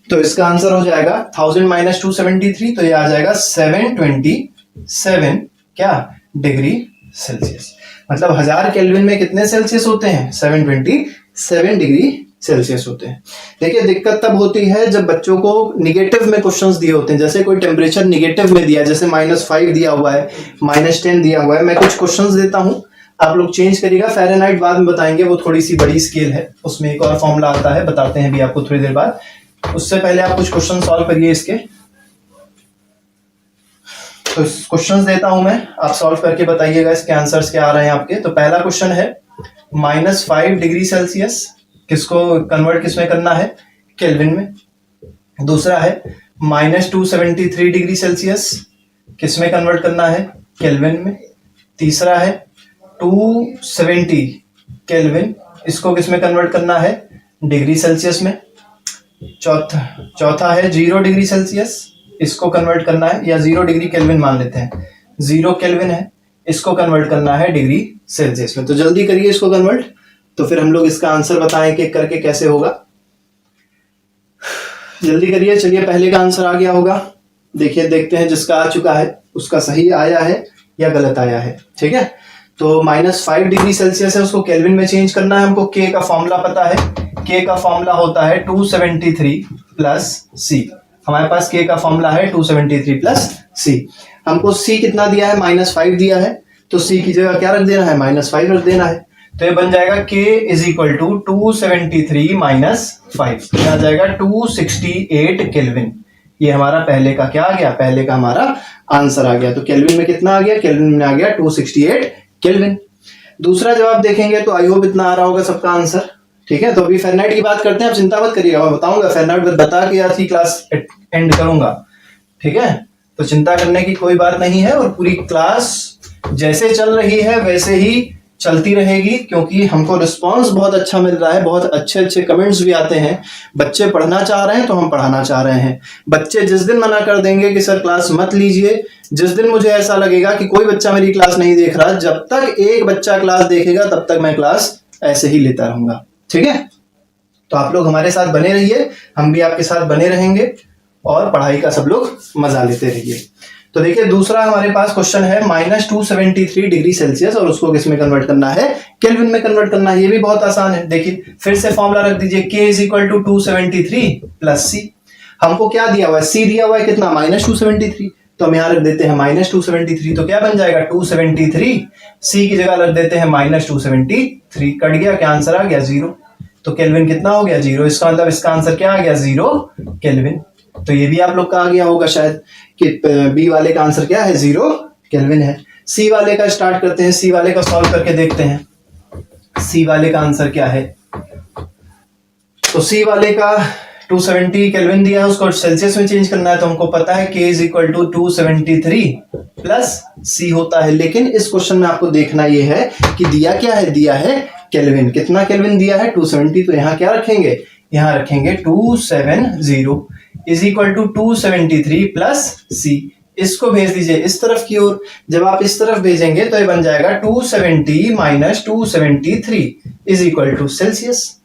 तो इसका आंसर हो जाएगा 1000 - 273, तो ये आ जाएगा 727 क्या डिग्री सेल्सियस। मतलब 1000 केल्विन में कितने सेल्सियस होते हैं, 727 डिग्री सेल्सियस होते हैं। देखिए दिक्कत तब होती है जब बच्चों को निगेटिव में क्वेश्चंस दिए होते हैं, जैसे कोई टेम्परेचर निगेटिव में दिया, जैसे -5 दिया हुआ है, -10 दिया हुआ है। मैं कुछ क्वेश्चंस देता हूं, आप लोग चेंज करिएगा। फ़ारेनहाइट बाद में बताएंगे, वो थोड़ी सी बड़ी स्केल है, उसमें एक और फॉर्मूला आता है, बताते हैं भी आपको थोड़ी देर बाद। उससे पहले आप कुछ क्वेश्चन सॉल्व करिए इसके। तो क्वेश्चंस देता हूं मैं, आप सॉल्व करके बताइएगा इसके आंसर्स क्या आ रहे हैं आपके। तो पहला क्वेश्चन है -5 डिग्री सेल्सियस किसको कन्वर्ट किसमें करना है, केल्विन में। दूसरा है -273 डिग्री सेल्सियस किसमें कन्वर्ट करना है, केल्विन में। तीसरा है 270 केल्विन, इसको किसमें कन्वर्ट करना है, डिग्री सेल्सियस में। चौथा है 0 डिग्री सेल्सियस, इसको कन्वर्ट करना है, या 0 डिग्री केल्विन मान लेते हैं, 0 केल्विन है, इसको कन्वर्ट करना है डिग्री सेल्सियस में। तो जल्दी करिए इसको कन्वर्ट, तो फिर हम लोग इसका आंसर बताएं कि करके कैसे होगा। जल्दी करिए। चलिए पहले का आंसर आ गया होगा, देखिए देखते हैं जिसका आ चुका है उसका सही आया है या गलत आया है। ठीक है, तो -5 डिग्री सेल्सियस है, उसको केल्विन में चेंज करना है हमको। के का फॉर्मूला पता है, के का फॉर्मूला होता है 273 प्लस सी। हमारे पास के का फॉर्मूला है 273 प्लस सी। हमको सी कितना दिया है, -5 दिया है, तो सी की जगह क्या रख देना है, -5 रख देना है। तो ये बन जाएगा k इज इक्वल टू 273 - 5, क्या आ जाएगा 268 केल्विन। ये हमारा पहले का क्या आ गया, पहले का हमारा आंसर आ गया। तो केल्विन में कितना आ गया, केल्विन में आ गया 268 केल्विन। दूसरा जवाब देखेंगे तो आई होप इतना आ रहा होगा सबका आंसर। ठीक है, तो अभी फ़ारेनहाइट की बात करते हैं, आप चिंता मत करिएगा, मैं बताऊंगा फ़ारेनहाइट बता के आज की क्लास एंड करूंगा। ठीक है, तो चिंता करने की कोई बात नहीं है, और पूरी क्लास जैसे चल रही है वैसे ही चलती रहेगी, क्योंकि हमको रिस्पांस बहुत अच्छा मिल रहा है, बहुत अच्छे अच्छे कमेंट्स भी आते हैं। बच्चे पढ़ना चाह रहे हैं तो हम पढ़ाना चाह रहे हैं। बच्चे जिस दिन मना कर देंगे कि सर क्लास मत लीजिए, जिस दिन मुझे ऐसा लगेगा कि कोई बच्चा मेरी क्लास नहीं देख रहा, जब तक एक बच्चा क्लास देखेगा तब तक मैं क्लास ऐसे ही लेता रहूंगा। ठीक है, तो आप लोग हमारे साथ बने रहिए, हम भी आपके साथ बने रहेंगे, और पढ़ाई का सब लोग मजा लेते रहिए। तो देखिए दूसरा हमारे पास क्वेश्चन है -273 डिग्री सेल्सियस, और उसको किसमें कन्वर्ट करना है, केल्विन में कन्वर्ट करना है। ये भी बहुत आसान है, देखिए फिर से फॉर्मूला रख दीजिए, k is equal to 273 plus C. हमको क्या दिया हुआ है, c दिया हुआ है कितना, -273, तो हम यहाँ रख देते हैं -273, तो क्या बन जाएगा 273, c की जगह रख देते हैं -273, कट गया, क्या आंसर आ गया 0। तो केल्विन कितना हो गया 0, इसका मतलब इसका आंसर क्या आ गया 0 केल्विन। तो ये भी आप लोग का आ गया होगा शायद कि बी वाले का आंसर क्या है, 0 केल्विन है। सी वाले का स्टार्ट करते हैं, सी वाले का सॉल्व करके देखते हैं, सी वाले का आंसर क्या है। तो सी वाले का 270 केल्विन दिया है, उसको सेल्सियस में चेंज करना है, तो हमको पता है k is equal to 273 plus C होता है। लेकिन इस क्वेश्चन में आपको देखना ये है कि दिया क्या है, दिया है केल्विन। कितना केल्विन दिया है, 270, तो यहाँ क्या रखेंगे, यहाँ रखेंगे 270 इज इक्वल टू 273 प्लस सी। इसको भेज दीजिए इस तरफ की ओर, जब आप इस तरफ भेजेंगे तो ये बन जाएगा 270 - 273 इज इक्वल टू सेल्सियस।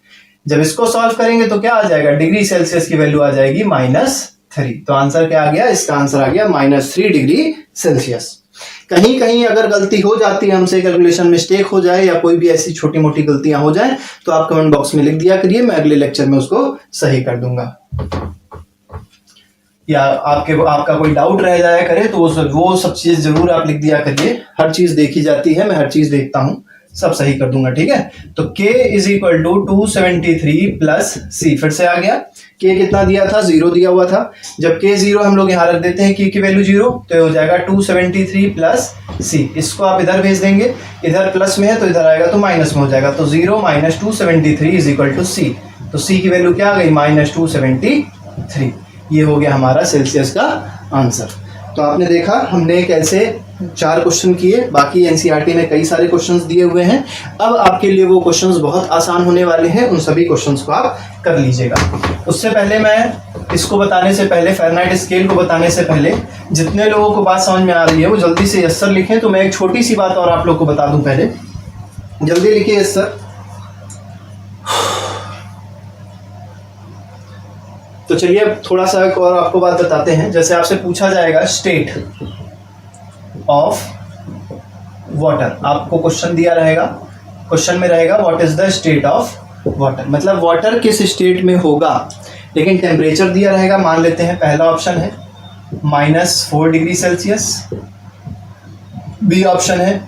जब इसको सॉल्व करेंगे तो क्या आ जाएगा, डिग्री सेल्सियस की वैल्यू आ जाएगी -3। तो आंसर क्या आ गया, इसका आंसर आ गया -3 डिग्री सेल्सियस। कहीं कहीं अगर गलती हो जाती है हमसे, कैलकुलेशन मिस्टेक हो जाए या कोई भी ऐसी छोटी मोटी गलतियां हो जाए, तो आप कमेंट बॉक्स में लिख दिया करिए, मैं अगले लेक्चर में उसको सही कर दूंगा। या आपका कोई डाउट रह जाया करे तो वो सब चीज जरूर आप लिख दिया करिए। हर चीज देखी जाती है, मैं हर चीज देखता हूँ, सब सही कर दूंगा। ठीक है, तो k is equal to 273 plus C, फिर से आ गया। k कितना दिया था, 0 दिया हुआ था। जब k 0 हम लोग यहाँ रख देते हैं, k की वैल्यू 0, तो हो जाएगा 273 प्लस सी। इसको आप इधर भेज देंगे, इधर प्लस में है तो इधर आएगा तो माइनस में हो जाएगा, तो 0 - 273 इज इक्वल टू सी। तो सी की वैल्यू क्या आ गई, -273। ये हो गया हमारा सेल्सियस का आंसर। तो आपने देखा हमने कैसे 4 क्वेश्चन किए, बाकी एनसीईआरटी में कई सारे क्वेश्चंस दिए हुए हैं। अब आपके लिए वो क्वेश्चंस बहुत आसान होने वाले हैं, उन सभी क्वेश्चंस को आप कर लीजिएगा। उससे पहले मैं इसको बताने से पहले, फ़ारेनहाइट स्केल को बताने से पहले, जितने लोगों को बात समझ में आ रही है वो जल्दी से यस सर लिखें। तो मैं एक छोटी सी बात और आप लोग को बता दूं, पहले जल्दी लिखिए यस सर। तो चलिए अब थोड़ा सा एक और आपको बात बताते हैं। जैसे आपसे पूछा जाएगा स्टेट ऑफ वाटर, आपको क्वेश्चन दिया रहेगा, क्वेश्चन में रहेगा what is the state of water, मतलब वाटर किस स्टेट में होगा, लेकिन टेम्परेचर दिया रहेगा। मान लेते हैं पहला ऑप्शन है -4 डिग्री सेल्सियस, बी ऑप्शन है,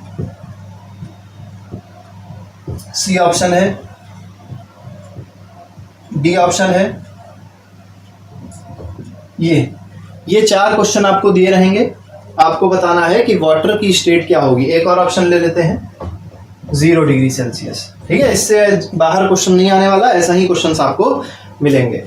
सी ऑप्शन है, डी ऑप्शन है। ये 4 क्वेश्चन आपको दिए रहेंगे, आपको बताना है कि वाटर की स्टेट क्या होगी। एक और ऑप्शन ले लेते हैं 0 डिग्री सेल्सियस, ठीक है, इससे बाहर क्वेश्चन नहीं आने वाला, ऐसा ही क्वेश्चन आपको मिलेंगे।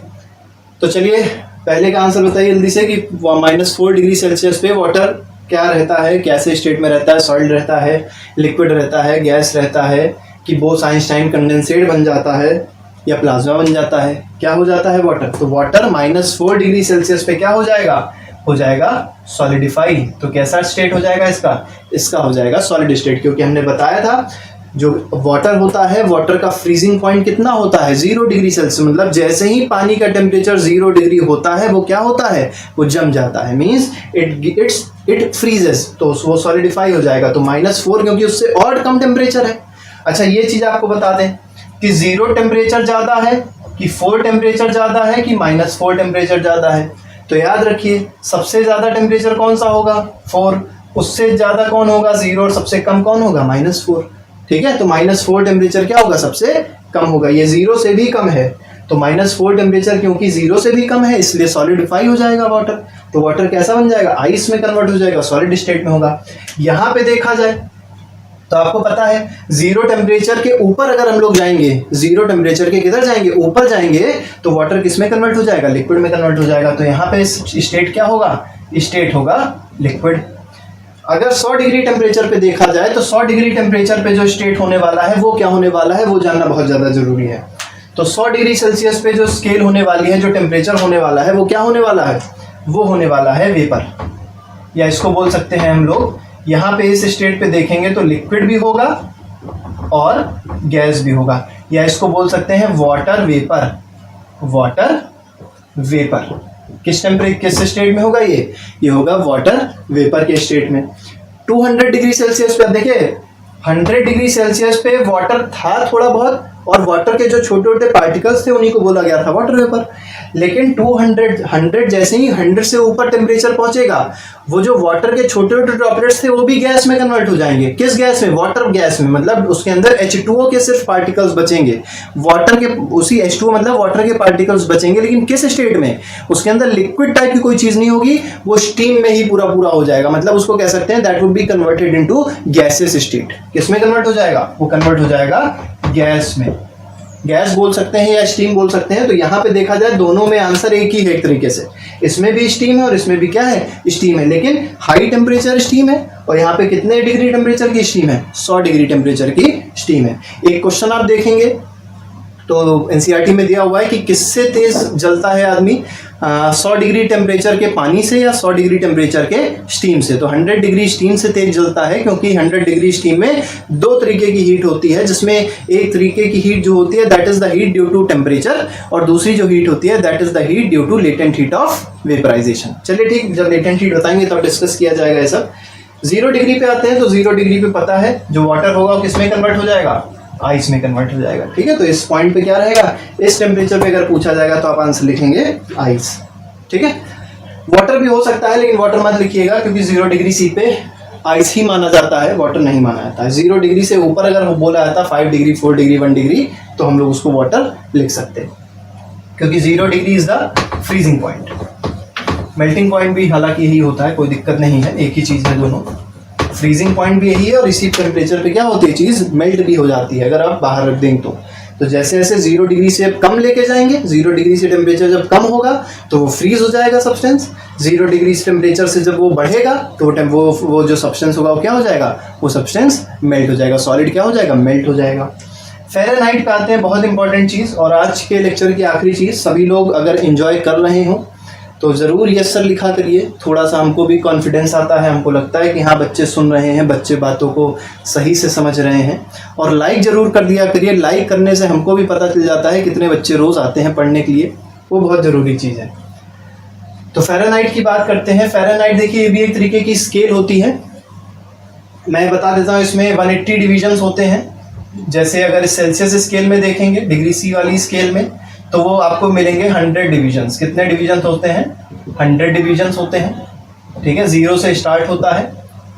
तो चलिए पहले का आंसर बताइए जल्दी से कि -4 डिग्री सेल्सियस पे वाटर क्या रहता है, कैसे स्टेट में रहता है, सॉलिड रहता है, लिक्विड रहता है, गैस रहता है, कि बोस-आइंस्टाइन कंडेंसेट बन जाता है या प्लाज्मा बन जाता है, क्या हो जाता है वाटर। तो वाटर -4 डिग्री सेल्सियस पे क्या हो जाएगा सॉलिडिफाई। तो कैसा स्टेट हो जाएगा इसका हो जाएगा सॉलिड स्टेट, क्योंकि हमने बताया था जो वाटर होता है, वाटर का फ्रीजिंग पॉइंट कितना होता है 0 डिग्री सेल्सियस, मतलब जैसे ही पानी का टेम्परेचर 0 डिग्री होता है वो क्या होता है, वो जम जाता है, मीन्स इट फ्रीजेस, तो वो सॉलिडिफाई हो जाएगा। तो -4 क्योंकि उससे और कम टेम्परेचर है। अच्छा ये चीज आपको बता दें कि 0 टेम्परेचर ज्यादा है कि 4 टेम्परेचर ज्यादा है कि -4 टेम्परेचर ज्यादा है। तो याद रखिए सबसे ज्यादा टेम्परेचर कौन सा होगा 4, उससे ज्यादा कौन होगा 0 और सबसे कम कौन होगा -4, ठीक है। तो -4 टेम्परेचर क्या होगा, सबसे कम होगा, ये 0 से भी कम है। तो -4 टेम्परेचर क्योंकि 0 से भी कम है इसलिए सॉलिडिफाई हो जाएगा वाटर। तो वाटर कैसा बन जाएगा, आइस में कन्वर्ट हो जाएगा, सॉलिड स्टेट में होगा। यहाँ पे देखा जाए तो आपको पता है 0 टेम्परेचर के ऊपर अगर हम लोग जाएंगे, 0 टेम्परेचर के किधर जाएंगे, ऊपर जाएंगे, तो वाटर किस में कन्वर्ट हो जाएगा, लिक्विड में कन्वर्ट हो जाएगा। तो यहाँ पे स्टेट क्या होगा, स्टेट होगा लिक्विड। अगर 100 डिग्री टेम्परेचर पे देखा जाए तो 100 डिग्री टेम्परेचर पे जो स्टेट होने वाला है वो क्या होने वाला है, वो जानना बहुत ज़्यादा जरूरी है। तो 100 डिग्री सेल्सियस पे जो स्केल होने वाली है, जो टेम्परेचर होने वाला है, वो क्या होने वाला है, वो होने वाला है वेपर, या इसको बोल सकते हैं हम लोग, यहाँ पे इस स्टेट पे देखेंगे तो लिक्विड भी होगा और गैस भी होगा, या इसको बोल सकते हैं वाटर वेपर। वाटर वेपर किस स्टेट में होगा, ये होगा वाटर वेपर के स्टेट में। 200 डिग्री सेल्सियस पे, अब देखिए 100 डिग्री सेल्सियस पे वाटर था थोड़ा बहुत, और वाटर के जो छोटे छोटे पार्टिकल्स थे उन्हीं को बोला गया था वाटर वेपर। लेकिन 100 जैसे ही 100 से ऊपर टेम्परेचर पहुंचेगा, वो जो वाटर के छोटे छोटे ड्रॉपलेट्स थे वो भी गैस में कन्वर्ट हो जाएंगे। किस गैस में, वाटर गैस में, मतलब उसके अंदर H2O के सिर्फ पार्टिकल्स बचेंगे, वाटर के उसी H2O मतलब वाटर के पार्टिकल्स बचेंगे, लेकिन किस स्टेट में, उसके अंदर लिक्विड टाइप की कोई चीज नहीं होगी, वो स्टीम में ही पूरा हो जाएगा। मतलब उसको कह सकते हैं that would be converted into gases state. किसमें कन्वर्ट हो जाएगा, वो कन्वर्ट हो जाएगा गैस में। गैस बोल सकते हैं या स्टीम बोल सकते हैं। तो यहाँ पे देखा जाए दोनों में आंसर एक ही है एक तरीके से, इसमें भी स्टीम है और इसमें भी क्या है, स्टीम है, लेकिन हाई टेम्परेचर स्टीम है। और यहाँ पे कितने डिग्री टेम्परेचर की स्टीम है, 100 डिग्री टेम्परेचर की स्टीम है। एक क्वेश्चन आप देखेंगे तो एनसीईआरटी में दिया हुआ है कि किससे तेज जलता है आदमी, 100 डिग्री टेम्परेचर के पानी से या 100 डिग्री टेम्परेचर के स्टीम से। तो 100 डिग्री स्टीम से तेज जलता है, क्योंकि 100 डिग्री स्टीम में 2 तरीके की हीट होती है, जिसमें एक तरीके की हीट जो होती है that is the heat due to temperature, और दूसरी जो हीट होती है that is the heat due to latent heat of vaporisation. चलिए ठीक, जब लेटेंट हीट बताएंगे तब डिस्कस किया जाएगा ये सब। 0 डिग्री पे आते हैं तो 0 डिग्री पे पता है जो वाटर होगा वो किसमें कन्वर्ट हो जाएगा, आइस में कन्वर्ट हो जाएगा, ठीक है। तो इस पॉइंट पे क्या रहेगा, इस टेम्परेचर पे अगर पूछा जाएगा तो आप आंसर लिखेंगे आइस, ठीक है। वाटर भी हो सकता है लेकिन वाटर मत लिखिएगा, क्योंकि 0 डिग्री सी पे आइस ही माना जाता है, वाटर नहीं माना जाता है। 0 डिग्री से ऊपर अगर बोला जाता 5 डिग्री 4 डिग्री 1 डिग्री तो हम लोग उसको वाटर लिख सकते हैं, क्योंकि 0 degree is the freezing point. Melting point भी हालांकि यही होता है, कोई दिक्कत नहीं है, एक ही चीज़ है दोनों। फ्रीजिंग पॉइंट भी यही है और इसी टेम्परेचर पे क्या होती है चीज़, मेल्ट भी हो जाती है अगर आप बाहर रख दें तो तो जैसे जैसे 0 डिग्री से कम लेके जाएंगे, 0 डिग्री से टेम्परेचर जब कम होगा तो वो फ्रीज हो जाएगा सब्सटेंस। 0 डिग्री से टेम्परेचर से जब वो बढ़ेगा तो वो जो सब्सटेंस होगा वो क्या हो जाएगा, वो सब्सटेंस मेल्ट हो जाएगा, सॉलिड क्या हो जाएगा, मेल्ट हो जाएगा। फ़ारेनहाइट पे आते हैं, बहुत इंपॉर्टेंट चीज़ और आज के लेक्चर की आखिरी चीज़। सभी लोग अगर एंजॉय कर रहे हो तो ज़रूर यस सर लिखा करिए, थोड़ा सा हमको भी कॉन्फिडेंस आता है, हमको लगता है कि हाँ बच्चे सुन रहे हैं, बच्चे बातों को सही से समझ रहे हैं। और लाइक ज़रूर कर दिया करिए, लाइक करने से हमको भी पता चल जाता है कितने बच्चे रोज़ आते हैं पढ़ने के लिए, वो बहुत ज़रूरी चीज़ है। तो फ़ारेनहाइट की बात करते हैं। फ़ारेनहाइट देखिए, ये भी एक तरीके की स्केल होती है, मैं बता देता हूँ। इसमें 180 डिविजन्स होते हैं। जैसे अगर सेल्सियस स्केल में देखेंगे, डिग्री सी वाली स्केल में, तो वो आपको मिलेंगे 100 डिविजन्स। कितने डिविजन्स होते हैं, 100 डिविजन्स होते हैं, ठीक है। 0 से स्टार्ट होता है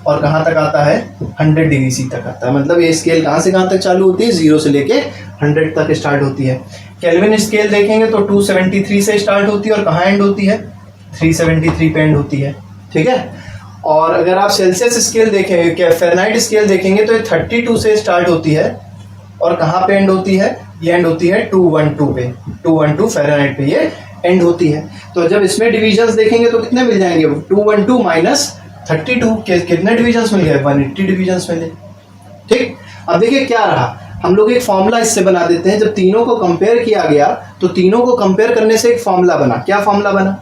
और कहाँ तक आता है, 100 डिग्री सी तक आता है। मतलब ये स्केल कहाँ से कहाँ तक चालू होती है, 0 से लेके 100 तक स्टार्ट होती है। केल्विन स्केल देखेंगे तो 273 से स्टार्ट होती है और कहाँ एंड होती है, 373 पे एंड होती है, ठीक है। और अगर आप सेल्सियस स्केल देखेंगे, क्या फ़ारेनहाइट स्केल देखेंगे तो ये 32 से स्टार्ट होती है और कहाँ पे एंड होती है, ये एंड होती है 212 पे, 212 फ़ारेनहाइट पे ये एंड होती है। तो जब इसमें डिविजन्स देखेंगे तो कितने मिल जाएंगे, 212 माइनस 32 कितने डिविजन्स मिल गए, 180 डिविजन्स मिले, ठीक। अब देखिए क्या रहा, हम लोग एक फॉर्मूला इससे बना देते हैं। जब तीनों को कंपेयर किया गया तो तीनों को कंपेयर करने से एक फॉर्मूला बना। क्या फॉर्मूला बना,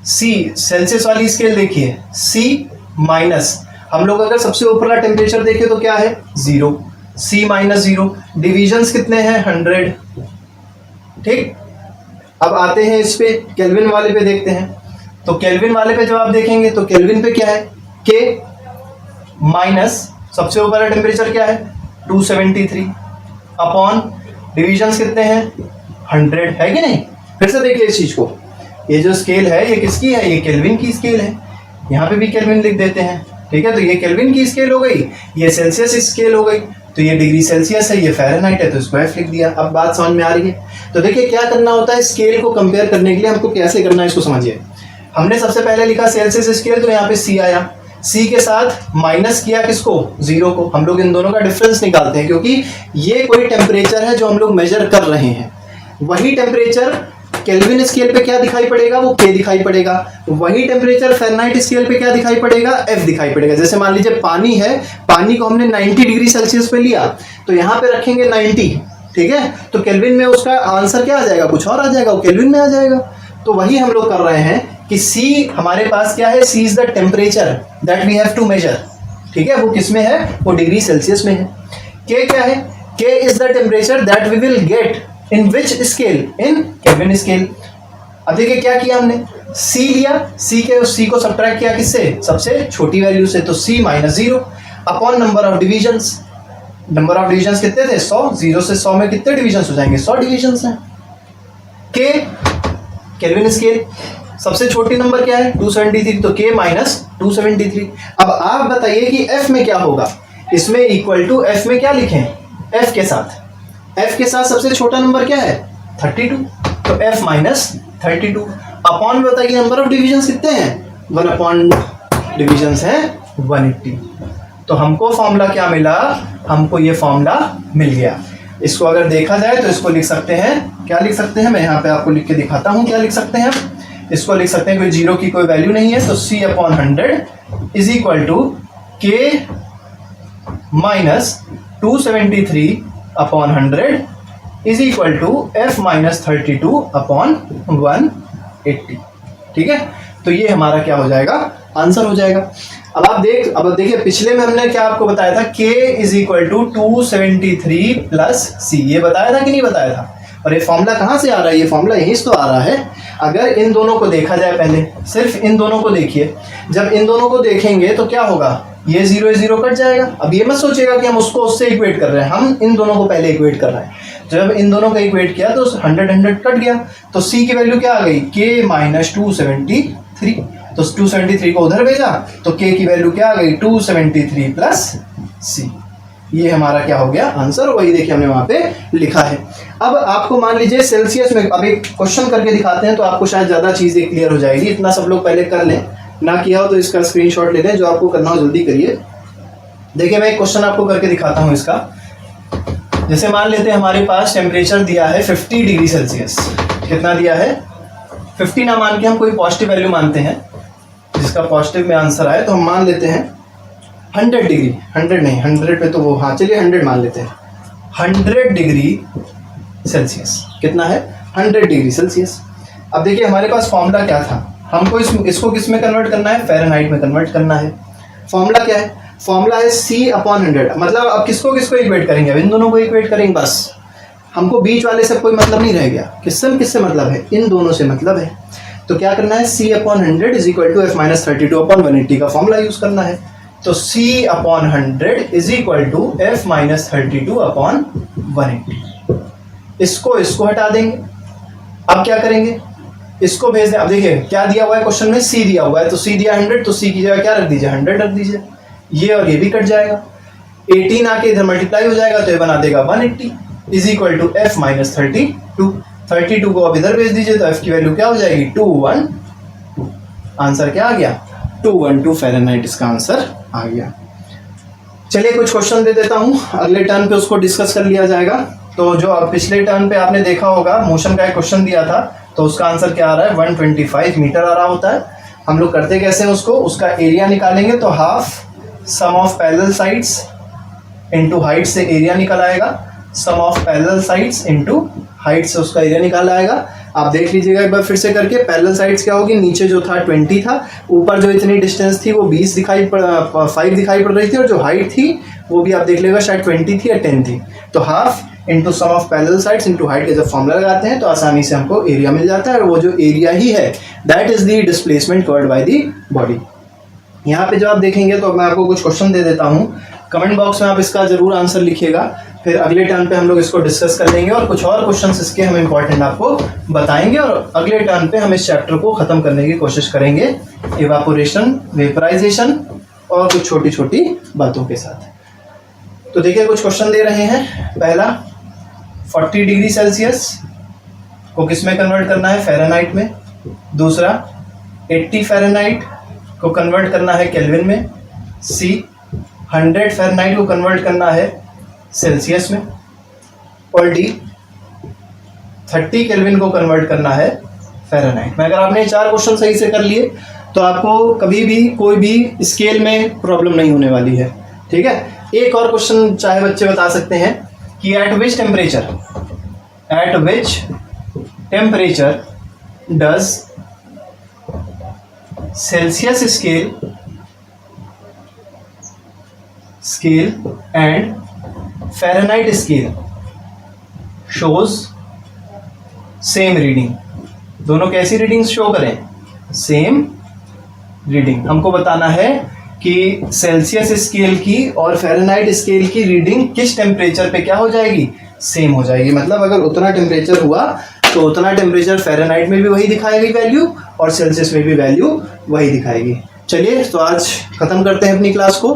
सी सेल्सियस वाली स्केल देखिए, सी माइनस, हम लोग अगर सबसे ऊपरला टेम्परेचर देखें तो क्या है, 0, सी माइनस 0, डिविजन्स कितने हैं, 100, ठीक। अब आते हैं इस पे केल्विन वाले पे देखते हैं। तो केल्विन वाले पे जब आप देखेंगे तो केल्विन पे क्या है, के माइनस सबसे ऊपर टेम्परेचर क्या है, 273 अपॉन डिविजन्स कितने हैं, 100, है कि नहीं। फिर से देखिए इस चीज को, ये जो स्केल है ये किसकी है, ये केल्विन की स्केल है। यहाँ पे भी केल्विन लिख देते हैं, ठीक है। तो ये केल्विन की स्केल हो गई, ये सेल्सियस स्केल हो गई। तो ये डिग्री सेल्सियस है, ये फ़ारेनहाइट है, तो इसको एफ लिख दिया। अब बात समझ में आ रही है। तो देखिए क्या करना होता है, स्केल को कंपेयर करने के लिए हमको कैसे करना है इसको समझिए। हमने सबसे पहले लिखा सेल्सियस स्केल, तो यहाँ पे सी आया, सी के साथ माइनस किया किसको, 0 को। हम लोग इन दोनों का डिफरेंस निकालते हैं क्योंकि ये कोई टेम्परेचर है जो हम लोग मेजर कर रहे हैं। वही टेम्परेचर केल्विन स्केल पे क्या दिखाई पड़ेगा, वो के दिखाई पड़ेगा। वही टेम्परेचर फ़ारेनहाइट स्केल पे क्या दिखाई पड़ेगा, एफ दिखाई पड़ेगा। जैसे मान लीजिए पानी है, पानी को हमने 90 डिग्री सेल्सियस पे लिया तो यहाँ पे रखेंगे 90, ठीक है। तो केल्विन में उसका आंसर क्या आ जाएगा, कुछ और आ जाएगा, वो केल्विन में आ जाएगा। तो वही हम लोग कर रहे हैं कि सी हमारे पास क्या है, C is the temperature that we have to measure, ठीक है। वो किस में है, वो डिग्री सेल्सियस में है। के क्या है, K is the temperature that we will get in which scale, in Kelvin scale. अब देखिए क्या किया हमने, सी लिया, सी को सब्ट्रैक्ट किया किससे, सबसे छोटी वैल्यू से, तो C minus 0 upon number of divisions. Number of divisions कितने थे, 100, 0 से 100 में कितने डिविजन्स हो जाएंगे, 100 डिविजन्स हैं। के केल्विन स्केल, सबसे छोटी नंबर क्या है, 273, तो के माइनस 273। अब आप बताइए कि एफ में क्या होगा, इसमें इक्वल टू एफ में क्या लिखें, एफ के साथ, एफ के साथ सबसे छोटा नंबर क्या है, 32, तो एफ माइनस 32 अपॉन, बताइए नंबर ऑफ डिविजन्स कितने हैं, 1 अपॉन डिविजन्स हैं 180। तो हमको फॉर्मूला क्या मिला, हमको ये फॉर्मूला मिल गया। इसको अगर देखा जाए तो इसको लिख सकते हैं, क्या लिख सकते हैं, मैं यहाँ पे आपको लिख के दिखाता हूँ क्या लिख सकते हैं। इसको लिख सकते हैं, कोई 0 की कोई वैल्यू नहीं है, तो c upon 100 is equal to K minus 273 upon 100 is equal to F minus 32 upon 180, ठीक है। तो ये हमारा क्या हो जाएगा, आंसर हो जाएगा। अब देखिए पिछले में हमने क्या आपको बताया था, k is equal to 273 plus C, ये बताया था कि नहीं बताया था। और ये फॉर्मूला कहाँ से आ रहा है, ये फॉर्मूला यहीं से तो आ रहा है। अगर इन दोनों को देखा जाए, पहले सिर्फ इन दोनों को देखिए, जब इन दोनों को देखेंगे तो क्या होगा, ये 0 कट जाएगा। अब ये मत सोचेगा कि हम उसको उससे इक्वेट कर रहे हैं, हम इन दोनों को पहले इक्वेट कर रहे हैं। जब इन दोनों का इक्वेट किया तो 100 कट गया, तो c की वैल्यू क्या आ गई, k माइनस 273, तो 273 को उधर भेजा तो k की वैल्यू क्या आ गई, 273 प्लस c। ये हमारा क्या हो गया, आंसर। वही देखिए हमने वहां पे लिखा है। अब आपको मान लीजिए सेल्सियस में, अब एक क्वेश्चन करके दिखाते हैं तो आपको शायद ज़्यादा चीज़ें क्लियर हो जाएगी। इतना सब लोग पहले कर लें, ना किया हो तो इसका स्क्रीनशॉट ले लें, जो आपको करना हो जल्दी करिए। देखिए मैं एक क्वेश्चन आपको करके दिखाता हूँ इसका। जैसे मान लेते हैं हमारे पास टेम्परेचर दिया है 50 डिग्री सेल्सियस। कितना दिया है? 50 ना मान के हम कोई पॉजिटिव वैल्यू मानते हैं, जिसका पॉजिटिव में आंसर आए तो हम मान लेते हैं 100 डिग्री, 100 नहीं, 100 पे तो वो, हाँ चलिए 100 मान लेते हैं। 100 डिग्री सेल्सियस कितना है? 100 डिग्री सेल्सियस। अब देखिए हमारे पास फॉर्मूला क्या था, हमको इसको किस में कन्वर्ट करना है? फ़ारेनहाइट में कन्वर्ट करना है। फॉर्मूला क्या है? फॉर्मूला है C/100। मतलब अब किसको किसको इक्वेट करेंगे? अब इन दोनों को इक्वेट करेंगे बस, हमको बीच वाले से कोई मतलब नहीं रह गया। किससे मतलब है? इन दोनों से मतलब है। तो क्या करना है? C/100 is equal to F-32/180 का फॉर्मूला यूज करना है। तो C/100 is equal to F-32/180। इसको हटा देंगे। अब क्या करेंगे? इसको भेज दें। अब देखिए क्या दिया हुआ है क्वेश्चन में? C दिया हुआ है, तो C दिया 100, तो C की जगह क्या रख दीजिए? 100 रख दीजिए। ये और ये भी कट जाएगा, 18 आके इधर मल्टीप्लाई हो जाएगा, तो ये बना देगा 180 इज इक्वल टू F-32। 32 को अब इधर भेज दीजिए, तो F की वैल्यू क्या हो जाएगी? 212। आंसर क्या आ गया? 212 फ़ारेनहाइट इसका आंसर आ गया। चलिए कुछ क्वेश्चन दे देता हूँ, अगले टर्न पे उसको डिस्कस कर लिया जाएगा। तो जो अब पिछले टर्न पे आपने देखा होगा, मोशन का एक क्वेश्चन दिया था, तो उसका आंसर क्या आ रहा है? 125 मीटर आ रहा होता है। हम लोग करते कैसे हैं उसको? उसका एरिया निकालेंगे, तो half sum of parallel sides into height से एरिया निकल आएगा, sum of parallel sides into height से उसका एरिया निकाल आएगा। आप देख लीजिएगा एक बार फिर से करके। पैरेलल साइड्स क्या होगी? नीचे जो था 20 था, ऊपर जो इतनी डिस्टेंस थी वो 5 दिखाई पड़ रही थी, और जो हाइट थी वो भी आप देख लेगा शायद 20 थी या 10 थी। तो half into sum of parallel sides into height का जब फॉर्मूला लगाते हैं तो आसानी से हमको एरिया मिल जाता है, और वो जो एरिया ही है that is the displacement covered by the body. यहाँ पे जो आप देखेंगे तो मैं आपको कुछ क्वेश्चन दे देता हूँ, कमेंट बॉक्स में आप इसका जरूर आंसर लिखिएगा, फिर अगले टर्न पे हम लोग इसको डिस्कस कर लेंगे और कुछ और क्वेश्चंस इसके हम इंपॉर्टेंट आपको बताएंगे, और अगले टर्न पे हम इस चैप्टर को ख़त्म करने की कोशिश करेंगे इवापोरेशन, वेपराइजेशन और कुछ छोटी छोटी बातों के साथ। तो देखिए कुछ क्वेश्चन दे रहे हैं। पहला, 40 डिग्री सेल्सियस को किस में कन्वर्ट करना है? फ़ारेनहाइट में। दूसरा, 80 फ़ारेनहाइट को कन्वर्ट करना है केल्विन में। सी, 100 फ़ारेनहाइट को कन्वर्ट करना है सेल्सियस में। और डी, 30 केल्विन को कन्वर्ट करना है फ़ारेनहाइट में। अगर आपने 4 क्वेश्चन सही से कर लिए तो आपको कभी भी कोई भी स्केल में प्रॉब्लम नहीं होने वाली है, ठीक है। एक और क्वेश्चन चाहे बच्चे बता सकते हैं कि eight which temperature does Celsius scale and Fahrenheit scale shows same reading. दोनों कैसी रीडिंग्स शो करें? Same reading. हमको बताना है कि सेल्सियस स्केल की और फ़ारेनहाइट स्केल की रीडिंग किस टेम्परेचर पे क्या हो जाएगी? सेम हो जाएगी। मतलब अगर उतना टेम्परेचर हुआ तो उतना टेम्परेचर फ़ारेनहाइट में भी वही दिखाएगी वैल्यू, और सेल्सियस में भी वैल्यू वही दिखाएगी। चलिए तो आज ख़त्म करते हैं अपनी क्लास को,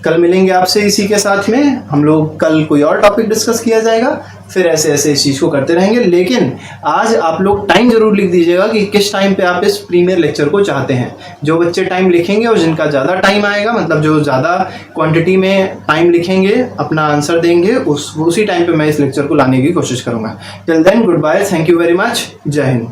कल मिलेंगे आपसे इसी के साथ में। हम लोग कल कोई और टॉपिक डिस्कस किया जाएगा, फिर ऐसे ऐसे इस चीज़ को करते रहेंगे। लेकिन आज आप लोग टाइम जरूर लिख दीजिएगा कि किस टाइम पे आप इस प्रीमियर लेक्चर को चाहते हैं। जो बच्चे टाइम लिखेंगे और जिनका ज़्यादा टाइम आएगा, मतलब जो ज़्यादा क्वांटिटी में टाइम लिखेंगे, अपना आंसर देंगे, उसी टाइम पे मैं इस लेक्चर को लाने की कोशिश करूँगा। Till then goodbye, thank you very much, जय हिंद।